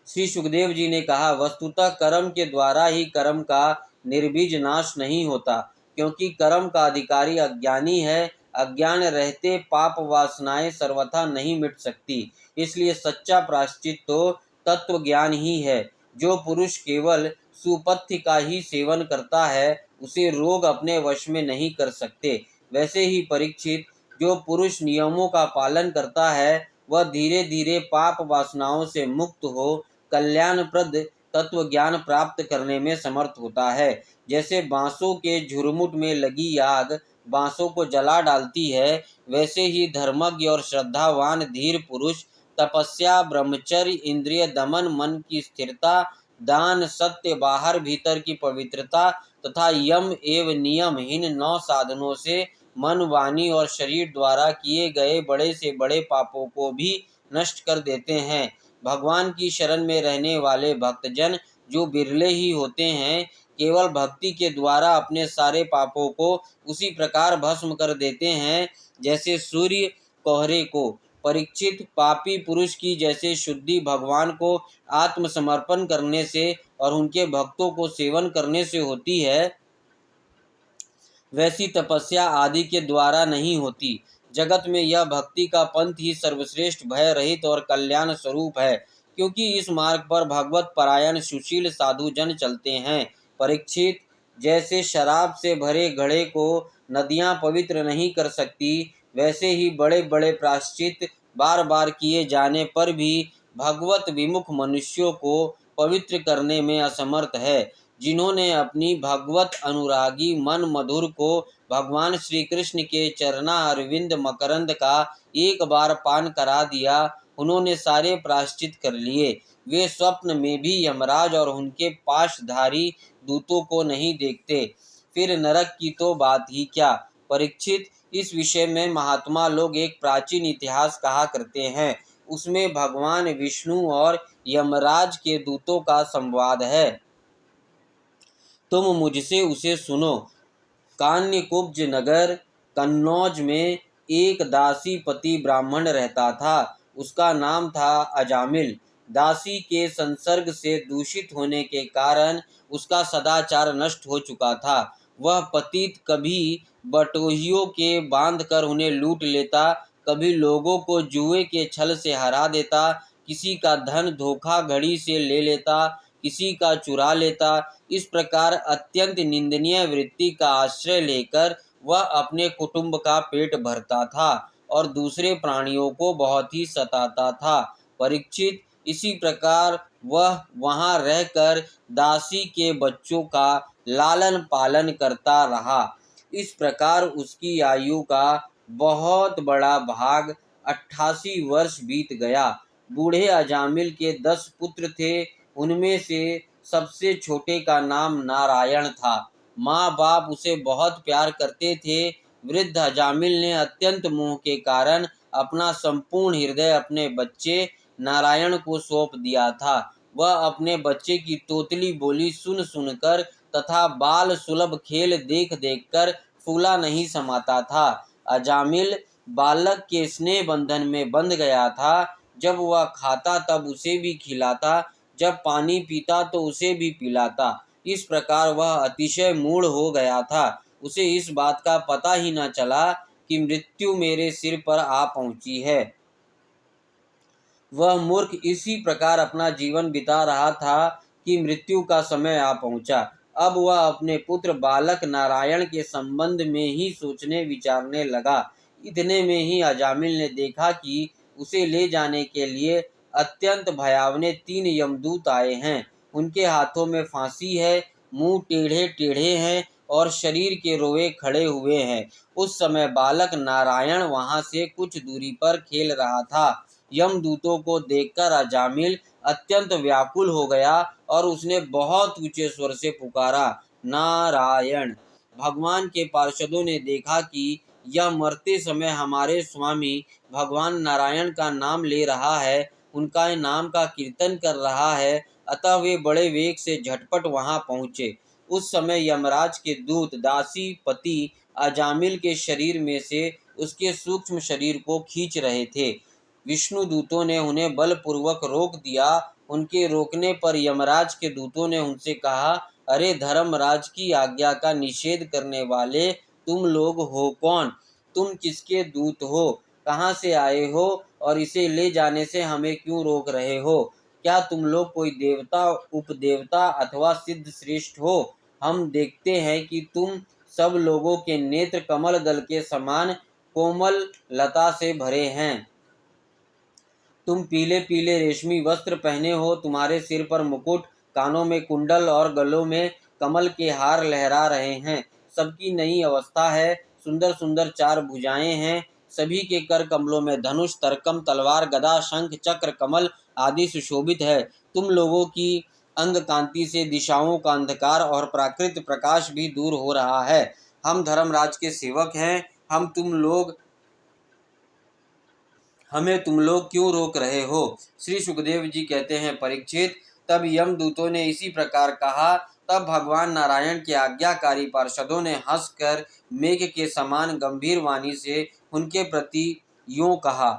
श्री सुखदेव जी ने कहा, वस्तुतः कर्म के द्वारा ही कर्म का निर्बीज नाश नहीं होता, क्योंकि कर्म का अधिकारी अज्ञानी है। अज्ञान रहते पाप वासनाएं सर्वथा नहीं मिट सकती। इसलिए सच्चा प्रायश्चित तो तत्व ज्ञान ही है। जो पुरुष केवल सुपथ्य का ही सेवन करता है, उसे रोग अपने वश में नहीं कर सकते। वैसे ही परीक्षित, जो पुरुष नियमों का पालन करता है, वह धीरे धीरे पाप वासनाओं से मुक्त हो कल्याणप्रद तत्व ज्ञान प्राप्त करने में समर्थ होता है। जैसे बांसों के झुरमुट में लगी आग बांसों को जला डालती है, वैसे ही धर्मज्ञ और श्रद्धावान धीर पुरुष तपस्या, ब्रह्मचर्य, इंद्रिय दमन, मन की स्थिरता, दान, सत्य, बाहर भीतर की पवित्रता तथा यम एवं नियमहीन 9 साधनों से मन, वाणी और शरीर द्वारा किए गए बड़े से बड़े पापों को भी नष्ट कर देते हैं। भगवान की शरण में रहने वाले भक्तजन जो बिरले ही होते हैं, केवल भक्ति के द्वारा अपने सारे पापों को उसी प्रकार भस्म कर देते हैं जैसे सूर्य कोहरे को। परीक्षित, पापी पुरुष की जैसे शुद्धि भगवान को आत्मसमर्पण करने से और उनके भक्तों को सेवन करने से होती है, वैसी तपस्या आदि के द्वारा नहीं होती। जगत में यह भक्ति का पंथ ही सर्वश्रेष्ठ, भय रहित और कल्याण स्वरूप है, क्योंकि इस मार्ग पर भगवत परायण सुशील साधु जन चलते हैं। परीक्षित, जैसे शराब से भरे घड़े को नदियां पवित्र नहीं कर सकती, वैसे ही बड़े बड़े प्रायश्चित बार बार किए जाने पर भी भगवत विमुख मनुष्यों को पवित्र करने में असमर्थ है। जिन्होंने अपनी भगवत अनुरागी मन मधुर को भगवान श्री कृष्ण के चरना अरविंद मकरंद का एक बार पान करा दिया, उन्होंने सारे प्रायश्चित कर लिए। वे स्वप्न में भी यमराज और उनके पाशधारी दूतों को नहीं देखते, फिर नरक की तो बात ही क्या। परीक्षित, इस विषय में महात्मा लोग एक प्राचीन इतिहास कहा करते हैं। उसमें भगवान विष्णु और यमराज के दूतों का संवाद है। तुम मुझसे उसे सुनो। कान्यकुब्ज नगर कन्नौज में एक दासी पति ब्राह्मण रहता था। उसका नाम था अजामिल। दासी के संसर्ग से दूषित होने के कारण उसका सदाचार नष्ट हो चुका था। वह पतित कभी बटोहियों के बांध कर उन्हें लूट लेता, कभी लोगों को जुए के छल से हरा देता, किसी का धन धोखाधड़ी से ले लेता, किसी का चुरा लेता। इस प्रकार अत्यंत निंदनीय वृत्ति का आश्रय लेकर वह अपने कुटुंब का पेट भरता था और दूसरे प्राणियों को बहुत ही सताता था। परीक्षित, इसी प्रकार वह वहां रहकर दासी के बच्चों का लालन पालन करता रहा। इस प्रकार उसकी आयु का बहुत बड़ा भाग 88 वर्ष बीत गया। बूढ़े अजामिल के 10 पुत्र थे। उनमें से सबसे छोटे का नाम नारायण था। माँ बाप उसे बहुत प्यार करते थे। वृद्ध अजामिल ने अत्यंत मोह के कारण अपना संपूर्ण हृदय अपने बच्चे नारायण को सौंप दिया था। वह अपने बच्चे की तोतली बोली सुन सुनकर तथा बाल सुलभ खेल देख देख कर फूला नहीं समाता था। अजामिल बालक के स्नेह बंधन में बंध गया था। जब वह खाता तब उसे भी खिलाता, जब पानी पीता तो उसे भी पिलाता। इस प्रकार वह अतिशय मूढ़ हो गया था। उसे इस बात का पता ही न चला कि मृत्यु मेरे सिर पर आ पहुंची है। वह मूर्ख इसी प्रकार अपना जीवन बिता रहा था कि मृत्यु का समय आ पहुंचा। अब वह अपने पुत्र बालक नारायण के संबंध में ही सोचने विचारने लगा। इतने में ही अजामिल ने देखा कि उसे ले जाने के लिए अत्यंत भयावने 3 यमदूत आए हैं। उनके हाथों में फांसी है, मुंह टेढ़े टेढ़े हैं और शरीर के रोए खड़े हुए हैं। उस समय बालक नारायण वहां से कुछ दूरी पर खेल रहा था। यमदूतों को देखकर अजामिल अत्यंत व्याकुल हो गया और उसने बहुत ऊंचे स्वर से पुकारा, नारायण। भगवान के पार्षदों ने देखा कि यह मरते समय हमारे स्वामी भगवान नारायण का नाम ले रहा है, उनका नाम का कीर्तन कर रहा है, अतः वे बड़े वेग से झटपट वहां पहुंचे। उस समय यमराज के दूत दासी पति अजामिल के शरीर में से उसके सूक्ष्म शरीर को खींच रहे थे। विष्णु दूतों ने उन्हें बलपूर्वक रोक दिया। उनके रोकने पर यमराज के दूतों ने उनसे कहा, अरे धर्मराज की आज्ञा का निषेध करने वाले तुम लोग हो कौन? तुम किसके दूत हो? कहाँ से आए हो और इसे ले जाने से हमें क्यों रोक रहे हो? क्या तुम लोग कोई देवता, उपदेवता अथवा सिद्ध श्रेष्ठ हो? हम देखते हैं कि तुम सब लोगों के नेत्र कमल दल के समान कोमल लता से भरे हैं। तुम पीले पीले रेशमी वस्त्र पहने हो, तुम्हारे सिर पर मुकुट, कानों में कुंडल और गलों में कमल के हार लहरा रहे हैं। सबकी नई अवस्था है, सुंदर सुंदर 4 भुजाएं हैं। सभी के कर कमलों में धनुष, तरकम, तलवार, गदा, शंख, चक्र, कमल आदि सुशोभित है। तुम लोगों की अंग कांति से दिशाओं का अंधकार और प्राकृत प्रकाश भी दूर हो रहा है। हम धर्मराज के सेवक हैं। हमें तुम लोग क्यों रोक रहे हो? श्री सुखदेव जी कहते हैं, परीक्षित, तब यमदूतों ने इसी प्रकार कहा। तब भगवान नारायण के आज्ञाकारी पार्षदों ने हंसकर मेघ के समान गंभीर वाणी से उनके प्रति यूं कहा।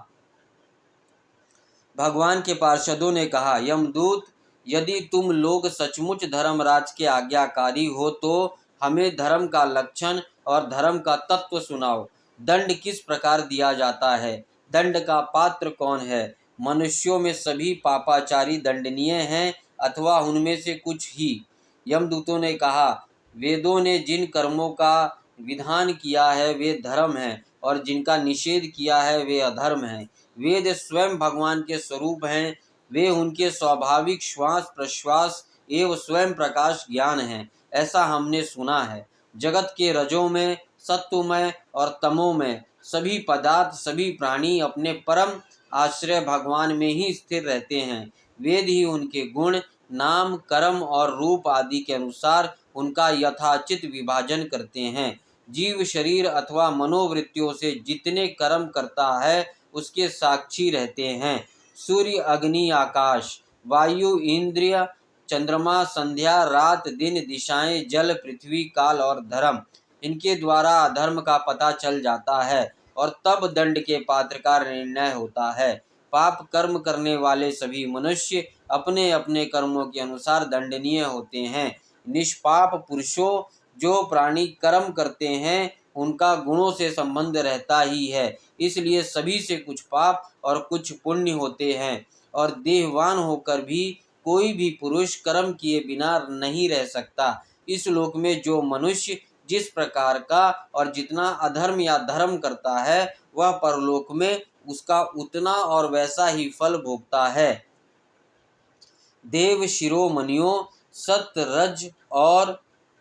भगवान के पार्षदों ने कहा, यमदूत, यदि तुम लोग सचमुच धर्मराज के आज्ञाकारी हो तो हमें धर्म का लक्षण और धर्म का तत्व सुनाओ। दंड किस प्रकार दिया जाता है? दंड का पात्र कौन है? मनुष्यों में सभी पापाचारी दंडनीय हैं अथवा उनमें से कुछ ही? यमदूतों ने कहा, वेदों ने जिन कर्मों का विधान किया है वे धर्म हैं और जिनका निषेध किया है वे अधर्म हैं। वेद स्वयं भगवान के स्वरूप हैं। वे उनके स्वाभाविक श्वास प्रश्वास एवं स्वयं प्रकाश ज्ञान हैं, ऐसा हमने सुना है। जगत के रजों में, सत्वमय और तमो में सभी पदार्थ, सभी प्राणी अपने परम आश्रय भगवान में ही स्थिर रहते हैं। वेद ही उनके गुण, नाम, कर्म और रूप आदि के अनुसार उनका यथाचित विभाजन करते हैं। जीव शरीर अथवा मनोवृत्तियों से जितने कर्म करता है उसके साक्षी रहते हैं। सूर्य, अग्नि, आकाश, वायु, इंद्रिय, चंद्रमा, संध्या, रात, दिन, दिशाएं, जल, पृथ्वी, काल और धर्म, इनके द्वारा अधर्म का पता चल जाता है और तब दंड के पात्र का निर्णय होता है। पाप कर्म करने वाले सभी मनुष्य अपने अपने कर्मों के अनुसार दंडनीय होते हैं। निष्पाप पुरुषों, जो प्राणी कर्म करते हैं उनका गुणों से संबंध रहता ही है, इसलिए सभी से कुछ पाप और कुछ पुण्य होते हैं। और देहवान होकर भी कोई भी पुरुष कर्म किए बिना नहीं रह सकता। इस लोक में जो मनुष्य जिस प्रकार का और जितना अधर्म या धर्म करता है वह परलोक में उसका उतना और वैसा ही फल भोगता है। देव शिरोमणियों, सत्य, रज और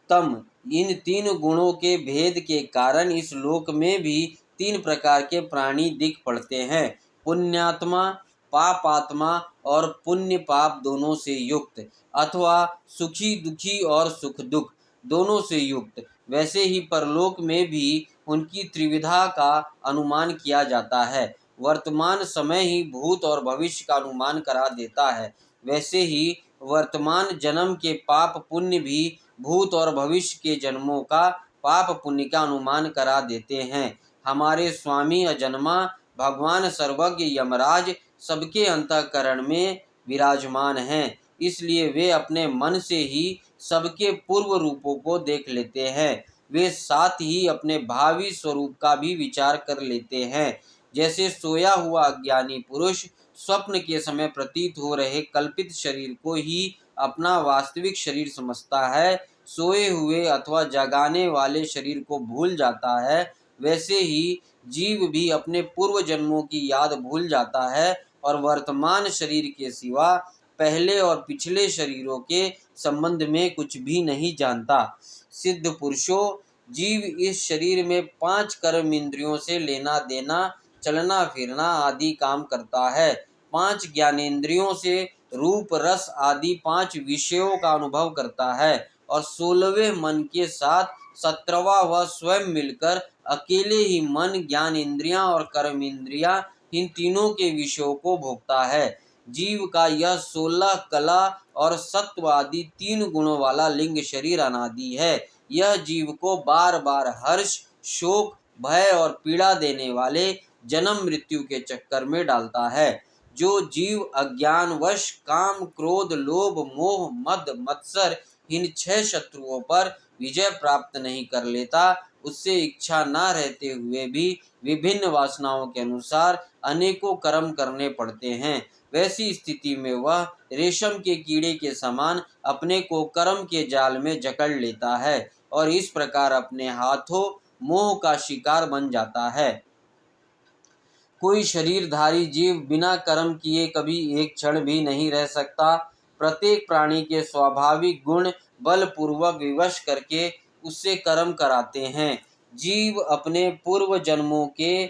तम, इन 3 गुणों के भेद के कारण इस लोक में भी 3 प्रकार के प्राणी दिख पड़ते हैं। पुण्यात्मा, पापात्मा और पुण्य पाप दोनों से युक्त, अथवा सुखी दुखी और सुख दुख दोनों से युक्त। वैसे ही परलोक में भी उनकी त्रिविधा का अनुमान किया जाता है। वर्तमान समय ही भूत और भविष्य का अनुमान करा देता है। वैसे ही वर्तमान जन्म के पाप पुण्य भी भूत और भविष्य के जन्मों का पाप पुण्य का अनुमान करा देते हैं। हमारे स्वामी अजन्मा भगवान सर्वज्ञ यमराज सबके अंतःकरण में विराजमान हैं, इसलिए वे अपने मन से ही सबके पूर्व रूपों को देख लेते हैं। वे साथ ही अपने भावी स्वरूप का भी विचार कर लेते हैं। जैसे सोया हुआ अज्ञानी पुरुष स्वप्न के समय प्रतीत हो रहे कल्पित शरीर को ही अपना वास्तविक शरीर समझता है, सोए हुए अथवा जगाने वाले शरीर को भूल जाता है, वैसे ही जीव भी अपने पूर्व जन्मों की याद भूल जाता है और वर्तमान शरीर के सिवा पहले और पिछले शरीरों के संबंध में कुछ भी नहीं जानता। सिद्ध पुरुषों, जीव इस शरीर में 5 कर्म इंद्रियों से लेना देना, चलना फिरना आदि काम करता है। 5 ज्ञानेंद्रियों से रूप रस आदि 5 विषयों का अनुभव करता है और 16वें मन के साथ 17वां वह स्वयं मिलकर अकेले ही मन, ज्ञान इंद्रियां और कर्म इंद्रियां इन तीनों के विषयों को भोगता है। जीव का यह 16 कला और सत्व आदि 3 गुणों वाला लिंग शरीर अनादि है। यह जीव को बार बार हर्ष, शोक, भय और पीड़ा देने वाले जन्म मृत्यु के चक्कर में डालता है। जो जीव अज्ञानवश काम, क्रोध, लोभ, मोह, मद, मत्सर इन 6 शत्रुओं पर विजय प्राप्त नहीं कर लेता, उससे इच्छा न रहते हुए भी विभिन्न वासनाओं के अनुसार अनेकों कर्म करने पड़ते हैं। वैसी स्थिति में वह रेशम के कीड़े के समान अपने को कर्म के जाल में जकड़ लेता है और इस प्रकार अपने हाथों मोह का शिकार बन जाता है। कोई शरीरधारी जीव बिना कर्म किए कभी एक क्षण भी नहीं रह सकता। प्रत्येक प्राणी के स्वाभाविक गुण बलपूर्वक विवश करके उससे कर्म कराते हैं। जीव अपने पूर्व जन्मों के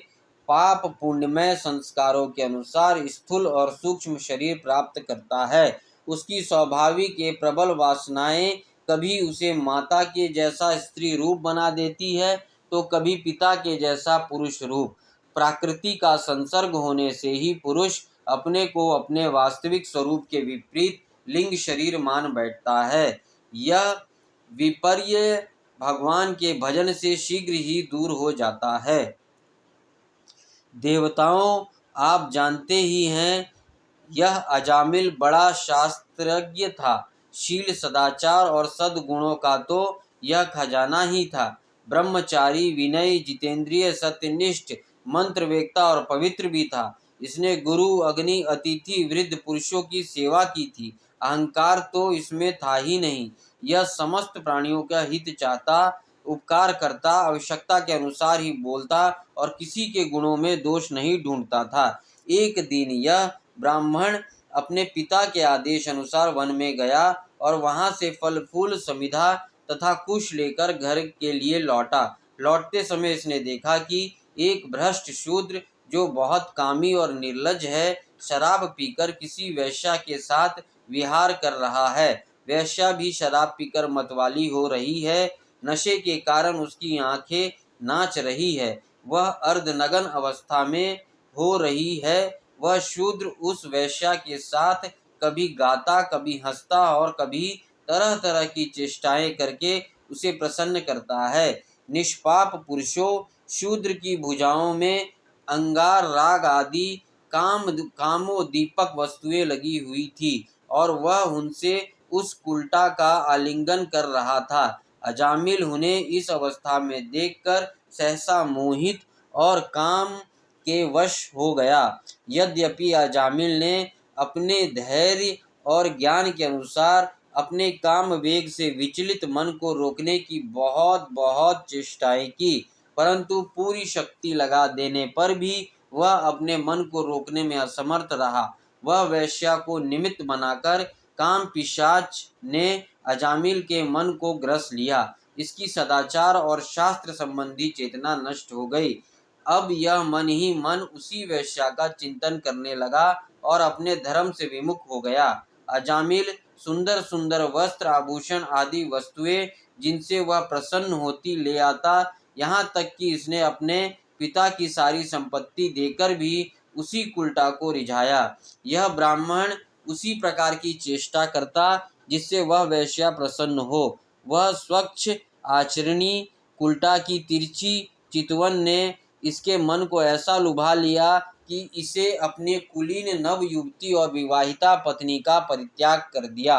पाप पुण्यमय संस्कारों के अनुसार स्थूल और सूक्ष्म शरीर प्राप्त करता है। उसकी स्वाभाविक ये प्रबल वासनाएं कभी उसे माता के जैसा स्त्री रूप बना देती है, तो कभी पिता के जैसा पुरुष रूप। प्रकृति का संसर्ग होने से ही पुरुष अपने को अपने वास्तविक स्वरूप के विपरीत लिंग शरीर मान बैठता है। यह विपर्य भगवान के भजन से शीघ्र ही दूर हो जाता है। देवताओं, आप जानते ही हैं, यह अजामिल बड़ा शास्त्रज्ञ था। शील, सदाचार और सद्गुणों का तो यह खजाना ही था। ब्रह्मचारी, विनयी, जितेंद्रिय, सत्यनिष्ठ, मंत्रवेत्ता और पवित्र भी था। इसने गुरु, अग्नि, अतिथि, वृद्ध पुरुषों की सेवा की थी। अहंकार तो इसमें था ही नहीं। यह समस्त प्राणियों का हित चाहता, उपकार करता, आवश्यकता के अनुसार ही बोलता और किसी के गुणों में दोष नहीं ढूंढता था। एक दिन यह ब्राह्मण अपने पिता के आदेश अनुसार वन में गया और वहां से फल फूल, समिधा तथा कुश लेकर घर के लिए लौटा। लौटते समय इसने देखा कि एक भ्रष्ट शूद्र, जो बहुत कामी और निर्लज्ज है, शराब पीकर किसी वेश्या के साथ विहार कर रहा है। वेश्या भी शराब पीकर मतवाली हो रही है। नशे के कारण उसकी आंखें नाच रही है। वह अर्धनग्न अवस्था में हो रही है। वह शूद्र उस वेश्या के साथ कभी गाता, कभी हंसता और कभी तरह तरह की चेष्टाएं करके उसे प्रसन्न करता है। निष्पाप पुरुषों, शूद्र की भुजाओं में अंगार, राग आदि कामोदीपक वस्तुएं लगी हुई थी और वह उनसे उस उल्टा का आलिंगन कर रहा था। अजामिल उन्हें इस अवस्था में देखकर सहसा मोहित और काम के वश हो गया। यद्यपि अजामिल ने अपने धैर्य और ज्ञान के अनुसार अपने काम वेग से विचलित मन को रोकने की बहुत बहुत चेष्टाएं की, परंतु पूरी शक्ति लगा देने पर भी वह अपने मन को रोकने में असमर्थ रहा। वह वेश्या को निमित्त बनाकर काम पिशाच ने अजामिल के मन को ग्रस लिया। इसकी सदाचार और शास्त्र संबंधी चेतना नष्ट हो गई। अब यह मन ही मन उसी वेश्या का चिंतन करने लगा और अपने धर्म से विमुख हो गया। अजामिल सुंदर सुंदर वस्त्र, आभूषण आदि वस्तुएं जिनसे वह प्रसन्न होती ले आता, यहाँ तक कि इसने अपने पिता की सारी संपत्ति देकर भी उसी कुल्टा को रिझाया। यह ब्राह्मण उसी प्रकार की चेष्टा करता जिससे वह वेश्या प्रसन्न हो। वह स्वच्छ आचरणी कुल्टा की तिरछी चितवन ने इसके मन को ऐसा लुभा लिया कि इसे अपने कुलीन नव युवती और विवाहिता पत्नी का परित्याग कर दिया।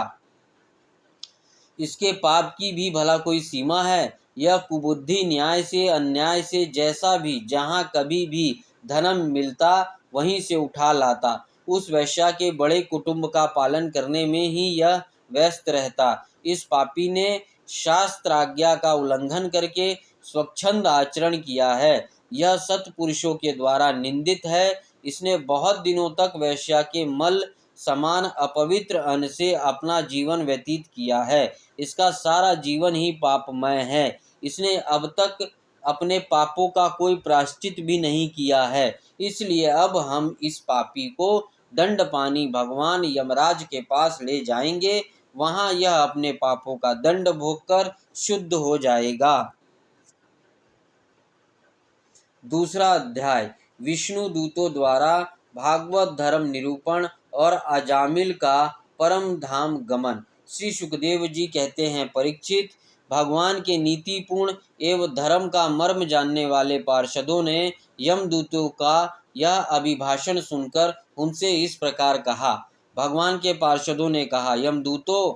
इसके पाप की भी भला कोई सीमा है? यह कुबुद्धि न्याय से अन्याय से जैसा भी जहाँ कभी भी धर्म मिलता वहीं से उठा लाता। उस वैश्या के बड़े कुटुंब का पालन करने में ही यह व्यस्त रहता। इस पापी ने शास्त्राज्ञा का उल्लंघन करके स्वच्छंद आचरण किया है। यह सत्पुरुषों के द्वारा निंदित है। इसने बहुत दिनों तक वैश्या के मल समान अपवित्र अन्न से अपना जीवन व्यतीत किया है। इसका सारा जीवन ही पापमय है। इसने अब तक अपने पापों का कोई प्रायश्चित भी नहीं किया है। इसलिए अब हम इस पापी को दंडपानी भगवान यमराज के पास ले जाएंगे। वहां यह अपने पापों का दंड भोगकर शुद्ध हो जाएगा। दूसरा अध्याय, विष्णु दूतों द्वारा भागवत धर्म निरूपण और अजामिल का परम धाम गमन। श्री सुखदेव जी कहते हैं, परीक्षित, भगवान के नीतिपूर्ण एवं धर्म का मर्म जानने वाले पार्षदों ने यमदूतों का यह अभिभाषण सुनकर उनसे इस प्रकार कहा। भगवान के पार्षदों ने कहा, यमदूतों,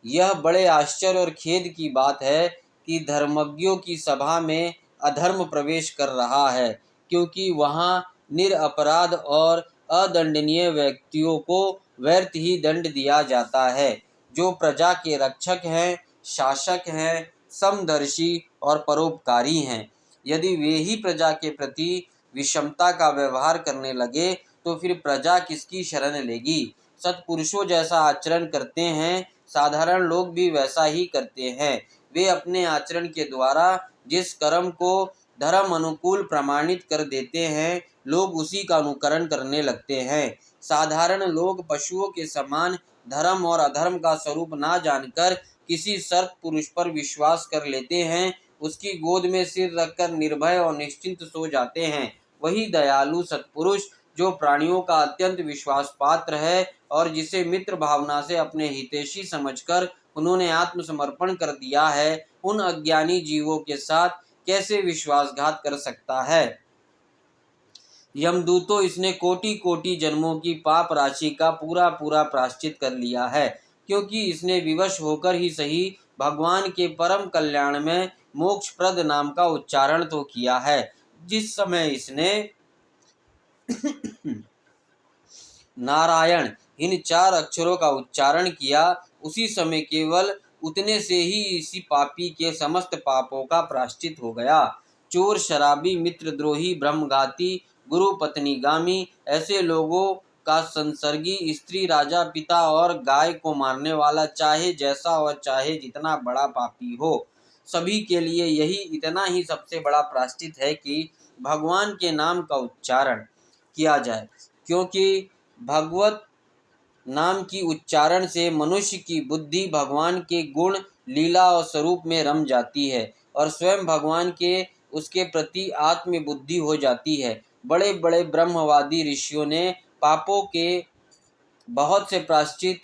यह बड़े आश्चर्य और खेद की बात है कि धर्मज्ञों की सभा में अधर्म प्रवेश कर रहा है, क्योंकि वहाँ निरपराध और अदंडनीय व्यक्तियों को व्यर्थ ही दंड दिया जाता है। जो प्रजा के रक्षक हैं, शासक हैं, समदर्शी और परोपकारी हैं, यदि वे ही प्रजा के प्रति विषमता का व्यवहार करने लगे तो फिर प्रजा किसकी शरण लेगी? सत्पुरुषों जैसा आचरण करते हैं, साधारण लोग भी वैसा ही करते हैं। वे अपने आचरण के द्वारा जिस कर्म को धर्म अनुकूल प्रमाणित कर देते हैं, लोग उसी का अनुकरण करने लगते हैं। साधारण लोग पशुओं के समान धर्म और अधर्म का स्वरूप ना जानकर किसी सर्प पुरुष पर विश्वास कर लेते हैं, उसकी गोद में सिर रखकर निर्भय और निश्चिंत सो जाते हैं। वही दयालु सत्पुरुष, जो प्राणियों का अत्यंत विश्वास पात्र है और जिसे मित्र भावना से अपने हितैषी समझकर उन्होंने आत्मसमर्पण कर दिया है, उन अज्ञानी जीवों के साथ कैसे विश्वासघात कर सकता है। यमदूतों, इसने कोटि कोटि जन्मों की पाप राशि का पूरा पूरा प्रायश्चित कर लिया है, क्योंकि इसने विवश होकर ही सही भगवान के परम कल्याण में मोक्षप्रद नाम का उच्चारण तो किया है। जिस समय इसने नारायण इन 4 अक्षरों का उच्चारण किया, उसी समय केवल उतने से ही इसी पापी के समस्त पापों का प्रायश्चित हो गया। चोर, शराबी, मित्रद्रोही, ब्रह्मघाती, गुरु पत्नीगामी, ऐसे लोगों का संसर्गी, स्त्री, राजा, पिता और गाय को मारने वाला, चाहे जैसा और चाहे जितना बड़ा पापी हो, सभी के लिए यही इतना ही सबसे बड़ा प्रायश्चित है कि भगवान के नाम का उच्चारण किया जाए, क्योंकि भगवत नाम की उच्चारण से मनुष्य की बुद्धि भगवान के गुण, लीला और स्वरूप में रम जाती है और स्वयं भगवान के उसके प्रति आत्म बुद्धि हो जाती है। बड़े बड़े ब्रह्मवादी ऋषियों ने पापों के बहुत से प्रायश्चित,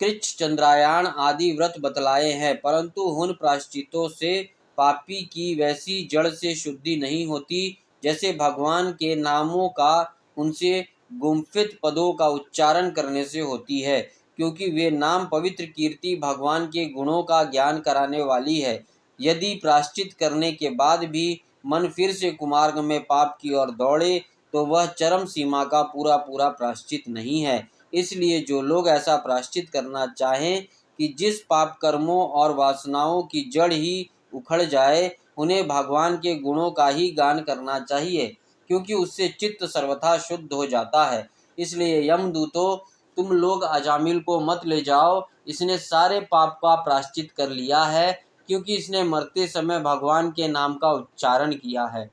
कृच्छ, चंद्रायण आदि व्रत बतलाए हैं, परंतु उन प्रायश्चितों से पापी की वैसी जड़ से शुद्धि नहीं होती जैसे भगवान के नामों का उनसे गुम्फित पदों का उच्चारण करने से होती है, क्योंकि वे नाम पवित्र कीर्ति भगवान के गुणों का ज्ञान कराने वाली है। यदि प्रायश्चित करने के बाद भी मन फिर से कुमार्ग में पाप की ओर दौड़े, तो वह चरम सीमा का पूरा पूरा प्रायश्चित नहीं है। इसलिए जो लोग ऐसा प्रायश्चित करना चाहें कि जिस पाप कर्मों और वासनाओं की जड़ ही उखड़ जाए, उन्हें भगवान के गुणों का ही गान करना चाहिए, क्योंकि उससे चित्त सर्वथा शुद्ध हो जाता है। इसलिए यमदूतों, तुम लोग अजामिल को मत ले जाओ, इसने सारे पाप का प्रायश्चित कर लिया है, क्योंकि इसने मरते समय भगवान के नाम का उच्चारण किया है।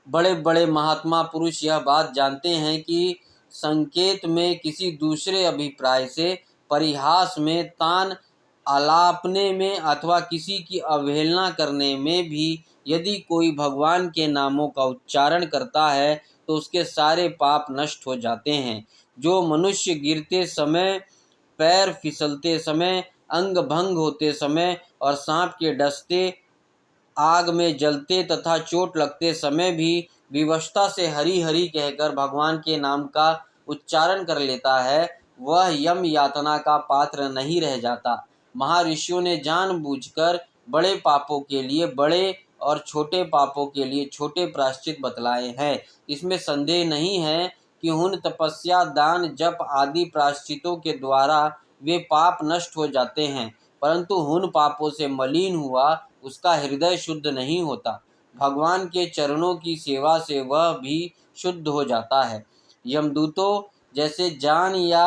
बड़े बड़े महात्मा पुरुष यह बात जानते हैं कि संकेत में, किसी दूसरे अभिप्राय से, परिहास में, तान आलापने में अथवा किसी की अवहेलना करने में भी यदि कोई भगवान के नामों का उच्चारण करता है तो उसके सारे पाप नष्ट हो जाते हैं। जो मनुष्य गिरते समय, पैर फिसलते समय, अंग भंग होते समय और सांप के डसते, आग में जलते तथा चोट लगते समय भी विवशता से हरि हरि कहकर भगवान के नाम का उच्चारण कर लेता है, वह यम यातना का पात्र नहीं रह जाता। महर्षियों ने जानबूझकर बड़े पापों के लिए बड़े और छोटे पापों के लिए छोटे प्रायश्चित बतलाए हैं। इसमें संदेह नहीं है कि उन तपस्या, दान, जप आदि प्रायश्चितों के द्वारा वे पाप नष्ट हो जाते हैं, परंतु उन पापों से मलिन हुआ उसका हृदय शुद्ध नहीं होता। भगवान के चरणों की सेवा से वह भी शुद्ध हो जाता है। यमदूतों, जैसे जान या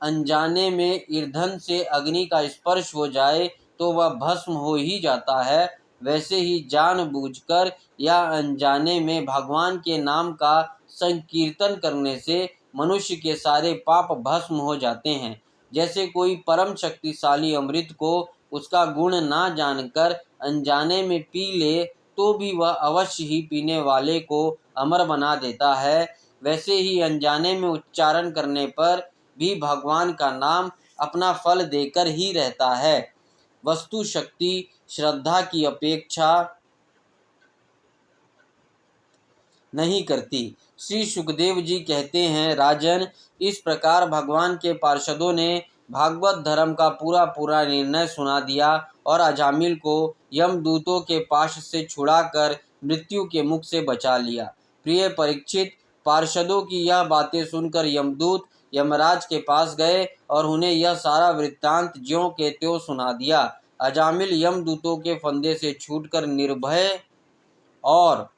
अनजाने में ईंधन से अग्नि का स्पर्श हो जाए तो वह भस्म हो ही जाता है, वैसे ही जानबूझकर या अनजाने में भगवान के नाम का संकीर्तन करने से मनुष्य के सारे पाप भस्म हो जाते हैं। जैसे कोई परम शक्तिशाली अमृत को उसका गुण ना जानकर अनजाने में पी ले तो भी वह अवश्य ही पीने वाले को अमर बना देता है, वैसे ही अनजाने में उच्चारण करने पर भी भगवान का नाम अपना फल देकर ही रहता है। वस्तु शक्ति श्रद्धा की अपेक्षा नहीं करती। श्री सुखदेव जी कहते हैं, राजन, इस प्रकार भगवान के पार्षदों ने भागवत धर्म का पूरा पूरा निर्णय सुना दिया और अजामिल को यमदूतों के पाश से छुड़ाकर मृत्यु के मुख से बचा लिया। प्रिय परीक्षित, पार्षदों की यह बातें सुनकर यमदूत यमराज के पास गए और उन्हें यह सारा वृत्तांत ज्यों के त्यों सुना दिया। अजामिल यमदूतों के फंदे से छूटकर निर्भय और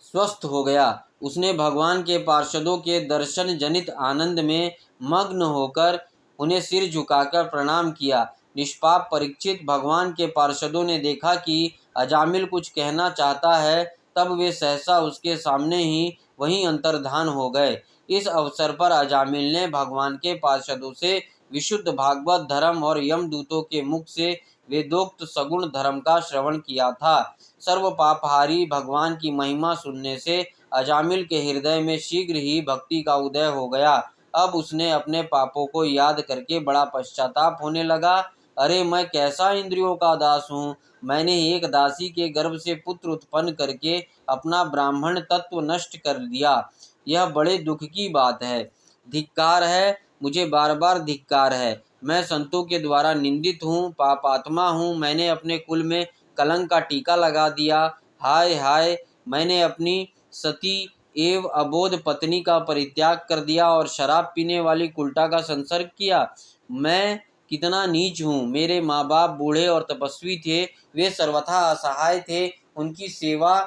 स्वस्थ हो गया। उसने भगवान के पार्षदों के दर्शन जनित आनंद में मग्न होकर उन्हें सिर झुकाकर प्रणाम किया। निष्पाप परीक्षित, भगवान के पार्षदों ने देखा कि अजामिल कुछ कहना चाहता है, तब वे सहसा उसके सामने ही वहीं अंतर्धान हो गए। इस अवसर पर अजामिल ने भगवान के पार्षदों से विशुद्ध भागवत धर्म और यमदूतों के मुख से वेदोक्त सगुण धर्म का श्रवण किया था। सर्व पापहारी भगवान की महिमा सुनने से अजामिल के हृदय में शीघ्र ही भक्ति का उदय हो गया। अब उसने अपने पापों को याद करके बड़ा पश्चाताप होने लगा। अरे, मैं कैसा इंद्रियों का दास हूँ। मैंने एक दासी के गर्भ से पुत्र उत्पन्न करके अपना ब्राह्मण तत्व नष्ट कर दिया। यह बड़े दुख की बात है। धिक्कार है, मुझे बार बार धिक्कार है। मैं संतों के द्वारा निंदित हूँ, पापात्मा हूँ। मैंने अपने कुल में कलंक का टीका लगा दिया। हाय हाय, मैंने अपनी सती एवं अबोध पत्नी का परित्याग कर दिया और शराब पीने वाली कुल्टा का संसर्ग किया। मैं कितना नीच हूँ। मेरे माँ बाप बूढ़े और तपस्वी थे, वे सर्वथा असहाय थे, उनकी सेवा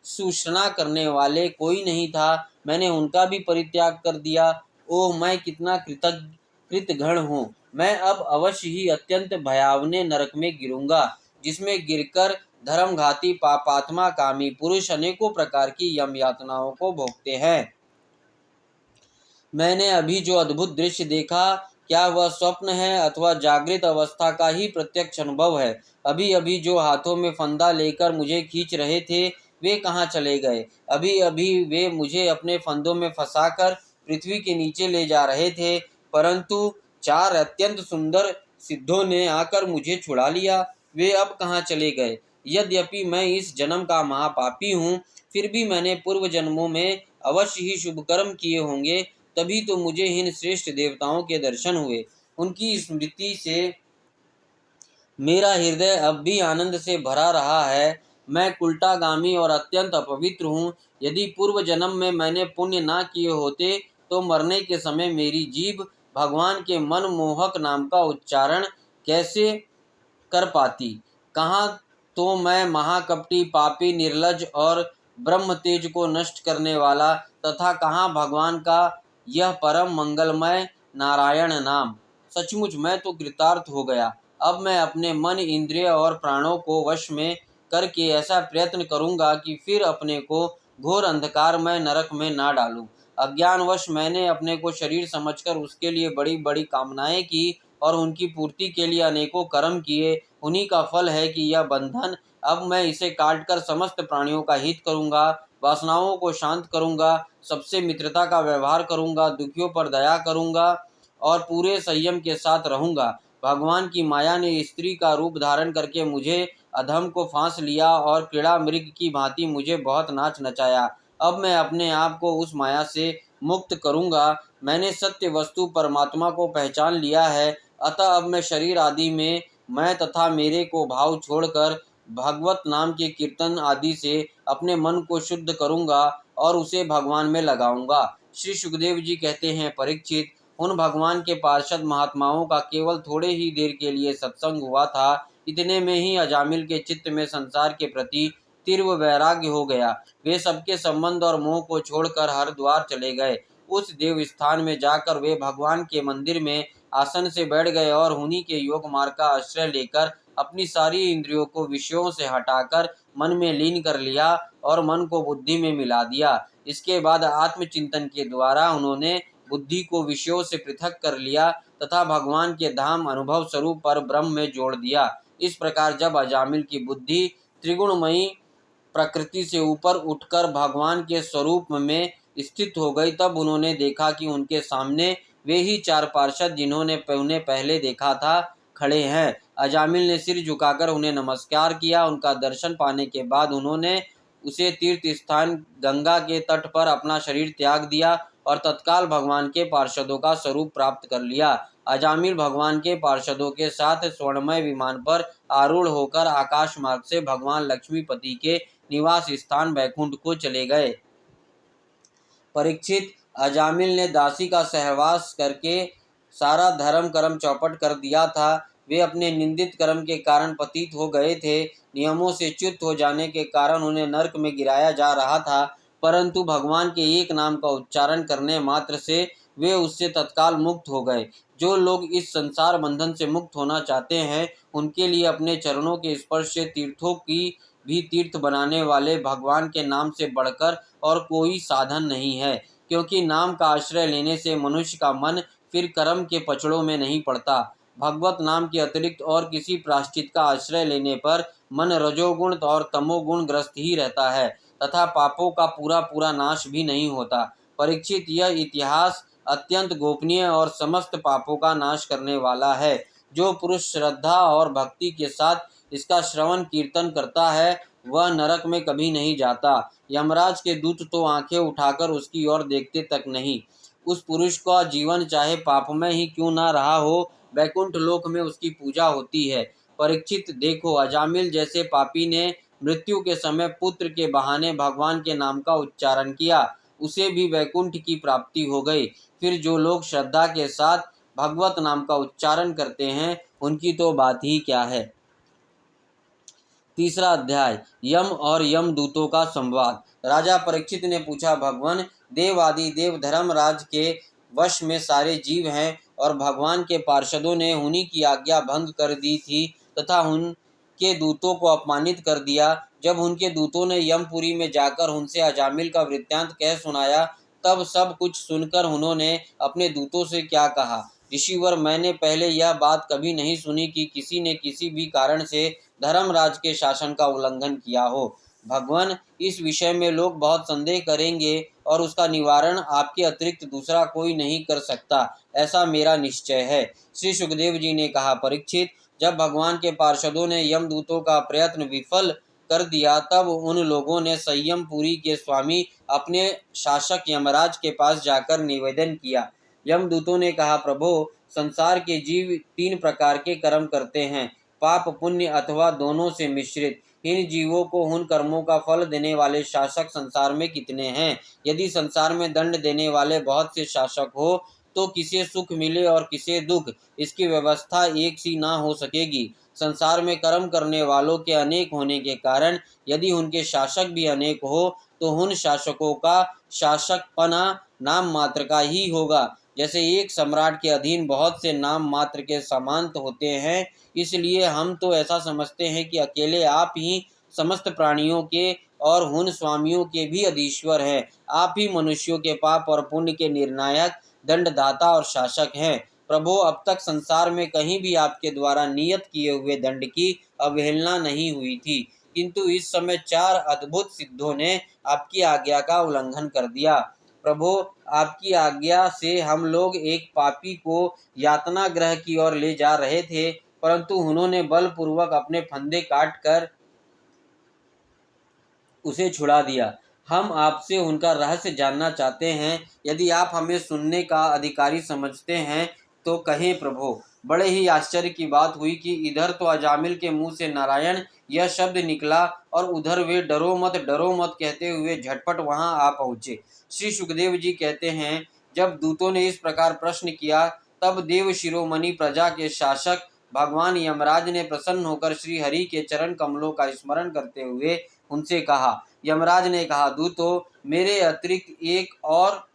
शुश्रूषा करने वाले कोई नहीं था। मैंने उनका भी परित्याग कर दिया। ओह, मैं कितना कृतघ्न हूँ। मैं अब अवश्य ही अत्यंत भयावने नरक में गिरूंगा, जिसमें गिरकर धर्मघाती पापात्मा कामी पुरुष अनेकों प्रकार की यम यातनाओं को भोगते हैं। मैंने अभी जो अद्भुत दृश्य देखा, क्या वह स्वप्न है अथवा जागृत अवस्था का ही प्रत्यक्ष अनुभव है? अभी अभी जो हाथों में फंदा लेकर मुझे खींच रहे थे, वे कहाँ चले गए? अभी अभी वे मुझे अपने फंदों में फंसाकर पृथ्वी के नीचे ले जा रहे थे, परंतु चार अत्यंत सुंदर सिद्धों ने आकर मुझे छुड़ा लिया। वे अब कहाँ चले गए? यद्यपि मैं इस जन्म का महापापी हूँ, फिर भी मैंने पूर्व जन्मों में अवश्य ही शुभ कर्म किए होंगे, तभी तो मुझे इन श्रेष्ठ देवताओं के दर्शन हुए। उनकी स्मृति से मेरा हृदय अब भी आनंद से भरा रहा है। मैं कुल्टागामी और अत्यंत अपवित्र हूँ। यदि पूर्व जन्म में मैंने पुण्य ना किए होते, तो मरने के समय मेरी जीभ भगवान के मनमोहक नाम का उच्चारण कैसे कर पाती? कहाँ तो मैं महाकपटी, पापी, निर्लज और ब्रह्म तेज को नष्ट करने वाला, तथा कहाँ भगवान का यह परम मंगलमय नारायण नाम। सचमुच मैं तो कृतार्थ हो गया। अब मैं अपने मन, इंद्रिय और प्राणों को वश में करके ऐसा प्रयत्न करूंगा कि फिर अपने को घोर अंधकारमय नरक में ना डालूं। अज्ञानवश मैंने अपने को शरीर समझकर उसके लिए बड़ी बड़ी कामनाएं की और उनकी पूर्ति के लिए अनेकों कर्म किए। उन्हीं का फल है कि यह बंधन। अब मैं इसे काटकर समस्त प्राणियों का हित करूंगा, वासनाओं को शांत करूंगा, सबसे मित्रता का व्यवहार करूंगा, दुखियों पर दया करूंगा और पूरे संयम के साथ रहूंगा। भगवान की माया ने स्त्री का रूप धारण करके मुझे अधम को फांस लिया और क्रीड़ा मृग की भांति मुझे बहुत नाच नचाया। अब मैं अपने आप को उस माया से मुक्त करूंगा। मैंने सत्य वस्तु परमात्मा को पहचान लिया है, अतः अब मैं शरीर आदि में मैं तथा मेरे को भाव छोड़कर भगवत नाम के कीर्तन आदि से अपने मन को शुद्ध करूंगा और उसे भगवान में लगाऊंगा। श्री सुखदेव जी कहते हैं, परीक्षित, उन भगवान के पार्षद महात्माओं का केवल थोड़े ही देर के लिए सत्संग हुआ था। इतने में ही अजामिल के चित्त में संसार के प्रति तीव्र वैराग्य हो गया। वे सबके संबंध और मोह को छोड़कर हरिद्वार चले गए। उस देव स्थान में जाकर वे भगवान के मंदिर में आसन से बैठ गए और उन्हीं के योग मार्ग का आश्रय लेकर अपनी सारी इंद्रियों को विषयों से हटाकर मन में लीन कर लिया और मन को बुद्धि में मिला दिया। इसके बाद आत्मचिंतन के द्वारा उन्होंने बुद्धि को विषयों से पृथक कर लिया तथा भगवान के धाम अनुभव स्वरूप पर ब्रह्म में जोड़ दिया। इस प्रकार जब अजामिल की बुद्धि त्रिगुणमयी प्रकृति से ऊपर उठकर भगवान के स्वरूप में स्थित हो गई, तब उन्होंने देखा कि उनके सामने वे ही चार पार्षद जिन्होंने उन्हें पहले देखा था खड़े हैं। अजामिल ने सिर झुकाकर उन्हें नमस्कार किया। उनका दर्शन पाने के बाद उन्होंने उसे तीर्थ स्थान गंगा के तट पर अपना शरीर त्याग दिया और तत्काल भगवान के पार्षदों का स्वरूप प्राप्त कर लिया। अजामिल भगवान के पार्षदों के साथ स्वर्णमय विमान पर आरूढ़ होकर आकाश मार्ग से भगवान लक्ष्मीपति के निवास स्थान बैकुंठ को चले गए। परीक्षित, अजामिल ने दासी का सहवास करके सारा धर्म कर्म चौपट कर दिया था। वे अपने निंदित कर्म के कारण पतित हो गए थे। नियमों से च्युत हो जाने के कारण उन्हें नरक में गिराया जा रहा था, परंतु भगवान के एक नाम का उच्चारण करने मात्र से वे उससे तत्काल मुक्त हो गए। जो लोग इस संसार बंधन से मुक्त होना चाहते हैं, उनके लिए अपने चरणों के स्पर्श से तीर्थों की भी तीर्थ बनाने वाले भगवान के नाम से बढ़कर और कोई साधन नहीं है, क्योंकि नाम का आश्रय लेने से मनुष्य का मन फिर कर्म के पचड़ों में नहीं पड़ता। भगवत नाम के अतिरिक्त और किसी प्रायश्चित का आश्रय लेने पर मन रजोगुण और तमोगुण ग्रस्त ही रहता है तथा पापों का पूरा पूरा नाश भी नहीं होता। परीक्षित, यह इतिहास अत्यंत गोपनीय और समस्त पापों का नाश करने वाला है। जो पुरुष श्रद्धा और भक्ति के साथ इसका श्रवण कीर्तन करता है, वह नरक में कभी नहीं जाता। यमराज के दूत तो आंखें उठाकर उसकी ओर देखते तक नहीं। उस पुरुष का जीवन चाहे पापमय ही क्यों ना रहा हो, वैकुंठ लोक में उसकी पूजा होती है। परीक्षित, देखो, अजामिल जैसे पापी ने मृत्यु के समय पुत्र के बहाने भगवान के नाम का उच्चारण किया, उसे भी वैकुंठ की प्राप्ति हो गई। फिर जो लोग श्रद्धा के साथ भगवत नाम का उच्चारण करते हैं, उनकी तो बात ही क्या है। तीसरा अध्याय, यम और यमदूतों का संवाद। राजा परीक्षित ने पूछा, भगवान, देव आदि देव धर्मराज के वश में सारे जीव हैं और भगवान के पार्षदों ने उन्हीं की आज्ञा भंग कर दी थी तथा उनके दूतों को अपमानित कर दिया। जब उनके दूतों ने यमपुरी में जाकर उनसे अजामिल का वृत्तांत कह सुनाया, तब सब कुछ सुनकर उन्होंने अपने दूतों से क्या कहा, ऋषिवर, मैंने पहले यह बात कभी नहीं सुनी कि किसी ने किसी भी कारण से धर्मराज के शासन का उल्लंघन किया हो। भगवान, इस विषय में लोग बहुत संदेह करेंगे और उसका निवारण आपके अतिरिक्त दूसरा कोई नहीं कर सकता, ऐसा मेरा निश्चय है। श्री सुखदेव जी ने कहा, परीक्षित, जब भगवान के पार्षदों ने यमदूतों का प्रयत्न विफल कर दिया, तब उन लोगों ने संयमपुरी के स्वामी अपने शासक यमराज के पास जाकर निवेदन किया। यमदूतों ने कहा, प्रभो, संसार के जीव 3 प्रकार के कर्म करते हैं, पाप पुण्य अथवा दोनों से मिश्रित। इन जीवों को उन कर्मों का फल देने वाले शासक संसार में कितने हैं। यदि संसार में दंड देने वाले बहुत से शासक हो, तो किसे सुख मिले और किसे दुख, इसकी व्यवस्था एक सी ना हो सकेगी। संसार में कर्म करने वालों के अनेक होने के कारण यदि उनके शासक भी अनेक हो, तो उन शासकों का शासकपना नाम मात्र का ही होगा। जैसे एक सम्राट के अधीन बहुत से नाम मात्र के सामंत होते हैं, इसलिए हम तो ऐसा समझते हैं कि अकेले आप ही समस्त प्राणियों के और उन स्वामियों के भी अधीश्वर हैं। आप ही मनुष्यों के पाप और पुण्य के निर्णायक, दंडदाता और शासक हैं। प्रभु, अब तक संसार में कहीं भी आपके द्वारा नियत किए हुए दंड की अवहेलना नहीं हुई थी, किंतु इस समय 4 अद्भुत सिद्धों ने आपकी आज्ञा का उल्लंघन कर दिया। प्रभु, आपकी आज्ञा से हम लोग एक पापी को यातना गृह की ओर ले जा रहे थे, परंतु उन्होंने बलपूर्वक अपने फंदे काट कर उसे छुड़ा दिया। हम आपसे उनका रहस्य जानना चाहते हैं। यदि आप हमें सुनने का अधिकारी समझते हैं तो कहें। प्रभु, बड़े ही आश्चर्य की बात हुई कि इधर तो अजामिल के मुंह से नारायण यह शब्द निकला और उधर वे डरो मत कहते हुए झटपट वहां आ पहुँचे। श्री सुखदेव जी कहते हैं, जब दूतों ने इस प्रकार प्रश्न किया, तब देव शिरोमणि प्रजा के शासक भगवान यमराज ने प्रसन्न होकर श्री हरि के चरण कमलों का स्मरण करते हुए उनसे कहा। यमराज ने कहा, दूतों, मेरे अतिरिक्त एक और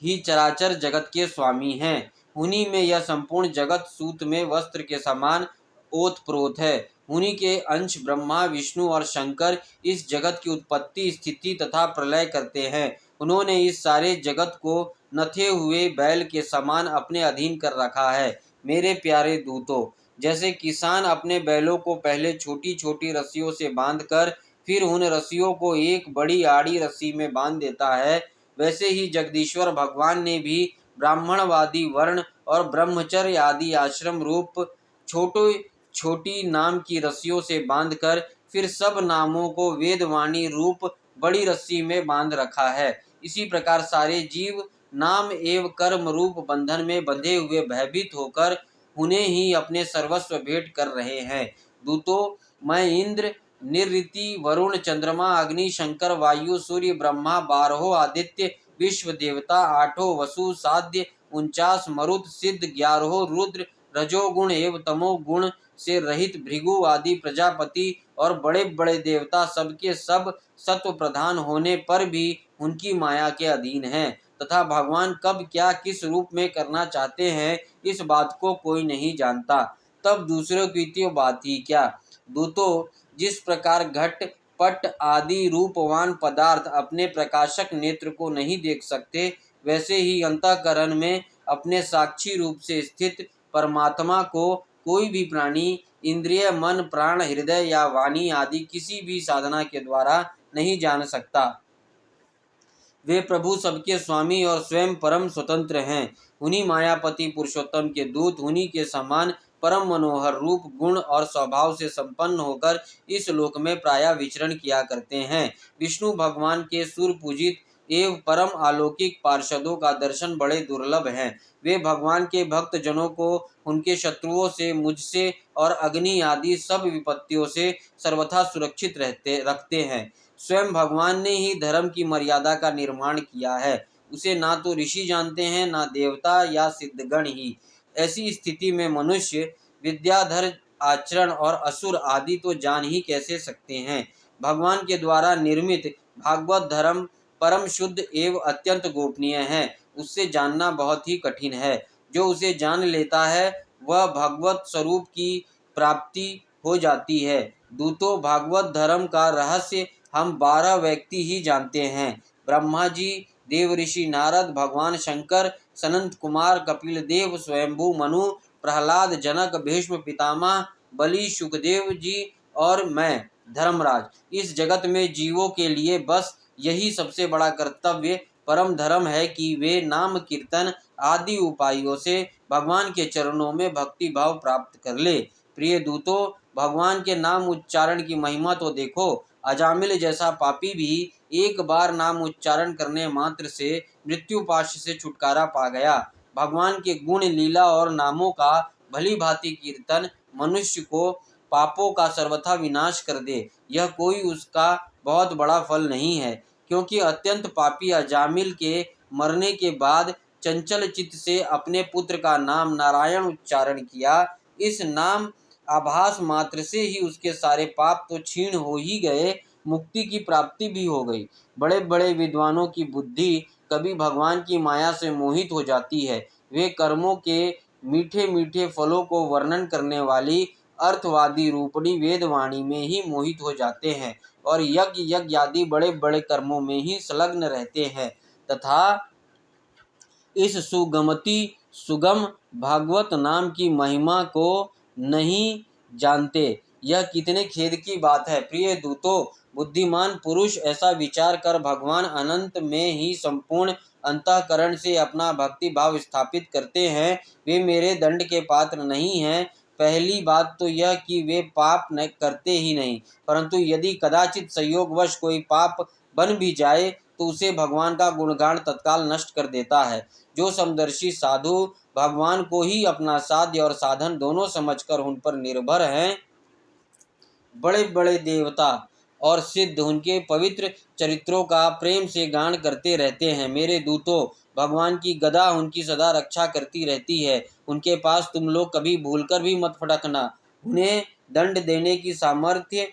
ही चराचर जगत के स्वामी हैं। उन्हीं में यह संपूर्ण जगत सूत में वस्त्र के समान ओतप्रोत है। उन्हीं के अंश ब्रह्मा, विष्णु और शंकर इस जगत की उत्पत्ति, स्थिति तथा प्रलय करते हैं। उन्होंने इस सारे जगत को नथे हुए बैल के समान अपने अधीन कर रखा है। मेरे प्यारे दूतों, जैसे किसान अपने बैलों को पहले छोटी छोटी रस्सियों से बांधकर फिर उन रस्सियों को एक बड़ी आड़ी रस्सी में बांध देता है, वैसे ही जगदीश्वर भगवान ने भी ब्राह्मणवादी वर्ण और ब्रह्मचर्य आदि आश्रम रूप छोटी छोटी नाम की रस्सियों से बांधकर फिर सब नामों को वेदवाणी रूप बड़ी रस्सी में बांध रखा है। इसी प्रकार सारे जीव नाम एवं कर्म रूप बंधन में बंधे हुए भयभीत होकर उन्हें ही अपने सर्वस्व भेंट कर रहे हैं। दूतों, मैं इंद्र, निरृति, वरुण, चंद्रमा, अग्नि, शंकर, वायु, सूर्य, ब्रह्मा, 12 आदित्य, विश्व देवता, 8 वसु, साध्य, 49 मरुत, सिद्ध, 11 रुद्र, रजोगुण एवं तमोगुण से रहित भृगु आदि प्रजापति और बड़े बड़े देवता सबके सब सत्व प्रधान होने पर भी उनकी माया के अधीन हैं। तथा भगवान कब क्या किस रूप में करना चाहते हैं इस बात को कोई नहीं जानता। तब दूसरों की तो बात ही क्या। दूतों, जिस प्रकार घट पट आदि रूपवान पदार्थ अपने प्रकाशक नेत्र को नहीं देख सकते, वैसे ही अंतःकरण में अपने साक्षी रूप से स्थित परमात्मा को कोई भी प्राणी इंद्रिय, मन, प्राण, हृदय या वाणी आदि किसी भी साधना के द्वारा नहीं जान सकता। वे प्रभु सबके स्वामी और स्वयं परम स्वतंत्र हैं। उन्हीं मायापति पुरुषोत्तम के दूत उन्हीं के समान परम मनोहर रूप, गुण और स्वभाव से संपन्न होकर इस लोक में प्रायः विचरण किया करते हैं। विष्णु भगवान के सुर पूजित एवं परम अलौकिक पार्षदों का दर्शन बड़े दुर्लभ हैं। वे भगवान के भक्त जनों को उनके शत्रुओं से, मुझसे और अग्नि आदि सब विपत्तियों से सर्वथा सुरक्षित रखते हैं। स्वयं भगवान ने ही धर्म की मर्यादा का निर्माण किया है। उसे ना तो ऋषि जानते हैं, ना देवता या सिद्धगण ही। ऐसी स्थिति में मनुष्य विद्याधर आचरण और असुर आदि तो जान ही कैसे सकते हैं। भगवान के द्वारा निर्मित भागवत धर्म परम शुद्ध एवं अत्यंत गोपनीय है। उससे जानना बहुत ही कठिन है। जो उसे जान लेता है वह भगवत स्वरूप की प्राप्ति हो जाती है। दूतों, भागवत धर्म का रहस्य हम 12 व्यक्ति ही जानते हैं। ब्रह्मा जी, देव ऋषि नारद, भगवान शंकर, सनंत कुमार, कपिल देव, स्वयंभू मनु, प्रहलाद, जनक, भीष्म पितामह, बलि, सुखदेव जी और मैं धर्मराज। इस जगत में जीवों के लिए बस यही सबसे बड़ा कर्तव्य परम धर्म है कि वे नाम कीर्तन आदि उपायों से भगवान के चरणों में भक्ति भाव प्राप्त कर ले। प्रिय दूतों, भगवान के नाम उच्चारण की महिमा तो देखो। अजामिल जैसा पापी भी एक बार नाम उच्चारण करने मात्र से मृत्यु पाश से छुटकारा पा गया। भगवान के गुण, लीला और नामों का भली भांति कीर्तन मनुष्य को पापों का सर्वथा विनाश कर दे, यह कोई उसका बहुत बड़ा फल नहीं है। क्योंकि अत्यंत पापी अजामिल के मरने के बाद चंचल चित्त से अपने पुत्र का नाम नारायण उच्चारण किया। इस नाम आभास मात्र से ही उसके सारे पाप तो क्षीण हो ही गए, मुक्ति की प्राप्ति भी हो गई। बड़े बड़े विद्वानों की बुद्धि कभी भगवान की माया से मोहित हो जाती है। वे कर्मों के मीठे मीठे फलों को वर्णन करने वाली अर्थवादी रूपणी वेदवाणी में ही मोहित हो जाते हैं और यज्ञ आदि बड़े बड़े कर्मों में ही संलग्न रहते हैं तथा इस सुगम भागवत नाम की महिमा को नहीं जानते। यह कितने खेद की बात है। प्रिय दूतों, बुद्धिमान पुरुष ऐसा विचार कर भगवान अनंत में ही संपूर्ण अंतःकरण से अपना भक्ति भाव स्थापित करते हैं, वे मेरे दंड के पात्र नहीं हैं। पहली बात तो यह कि वे पाप न करते ही नहीं, परंतु यदि कदाचित संयोगवश कोई पाप बन भी जाए तो उसे भगवान का गुणगान तत्काल नष्ट कर देता है। जो समदर्शी साधु भगवान को ही अपना साध्य और साधन दोनों समझकर उन पर निर्भर हैं, बड़े बड़े देवता और सिद्ध उनके पवित्र चरित्रों का प्रेम से गान करते रहते हैं। मेरे दूतों, भगवान की गदा उनकी सदा रक्षा करती रहती है। उनके पास तुम लोग कभी भूलकर भी मत फटकना। उन्हें दंड देने की सामर्थ्य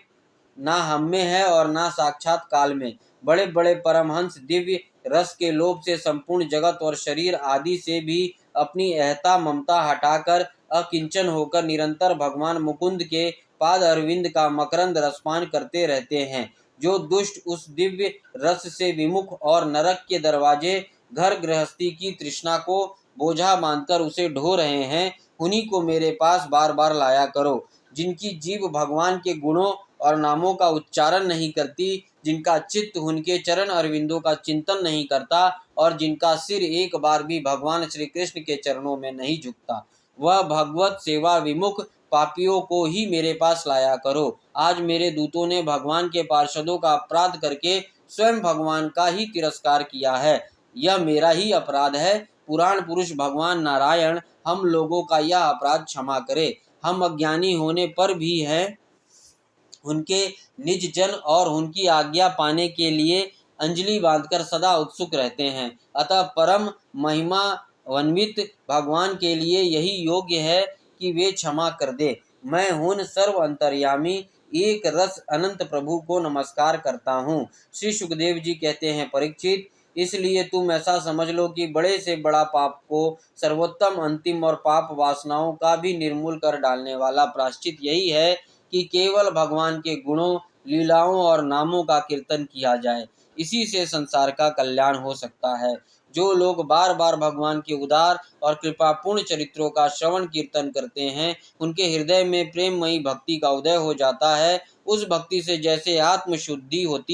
ना हम में है और ना साक्षात काल में। बड़े बड़े परमहंस दिव्य रस के लोभ से संपूर्ण जगत और शरीर आदि से भी अपनी अहता ममता हटाकर अकिंचन होकर निरंतर भगवान मुकुंद के पाद अरविंद का मकरंद रसपान करते रहते हैं। जो दुष्ट उस दिव्य रस से विमुख और नरक के दरवाजे घर गृहस्थी की तृष्णा को बोझा बांधकर उसे ढो रहे हैं, उन्हीं को मेरे पास बार बार लाया करो। जिनकी जीव भगवान के गुणों और नामों का उच्चारण नहीं करती, जिनका चित्त उनके चरण अरविंदों का चिंतन नहीं करता और जिनका सिर एक बार भी भगवान श्री कृष्ण के चरणों में नहीं झुकता, वह भगवत सेवा विमुख पापियों को ही मेरे पास लाया करो। आज मेरे दूतों ने भगवान के पार्षदों का अपराध करके स्वयं भगवान का ही तिरस्कार किया है। यह मेरा ही अपराध है। पुराण पुरुष भगवान नारायण हम लोगों का यह अपराध क्षमा करे। हम अज्ञानी होने पर भी हैं उनके निज जन और उनकी आज्ञा पाने के लिए अंजलि बांधकर सदा उत्सुक रहते हैं। अतः परम महिमा वन्वित भगवान के लिए यही योग्य है कि वे क्षमा कर दे। मैं उन सर्व अंतर्यामी एक रस अनंत प्रभु को नमस्कार करता हूँ। श्री सुखदेव जी कहते हैं, परीक्षित, इसलिए तुम ऐसा समझ लो कि बड़े से बड़ा पाप को सर्वोत्तम, अंतिम और पाप वासनाओं का भी निर्मूल कर डालने वाला प्रायश्चित यही है कि केवल भगवान के गुणों, लीलाओं और नामों का कीर्तन किया जाए। इसी से संसार का कल्याण हो सकता है। जो लोग बार बार भगवान के उदार और कृपापूर्ण चरित्रों का श्रवण कीर्तन करते हैं, उनके हृदय में प्रेममयी भक्ति का उदय हो जाता है। उस भक्ति से जैसे आत्म शुद्धि होती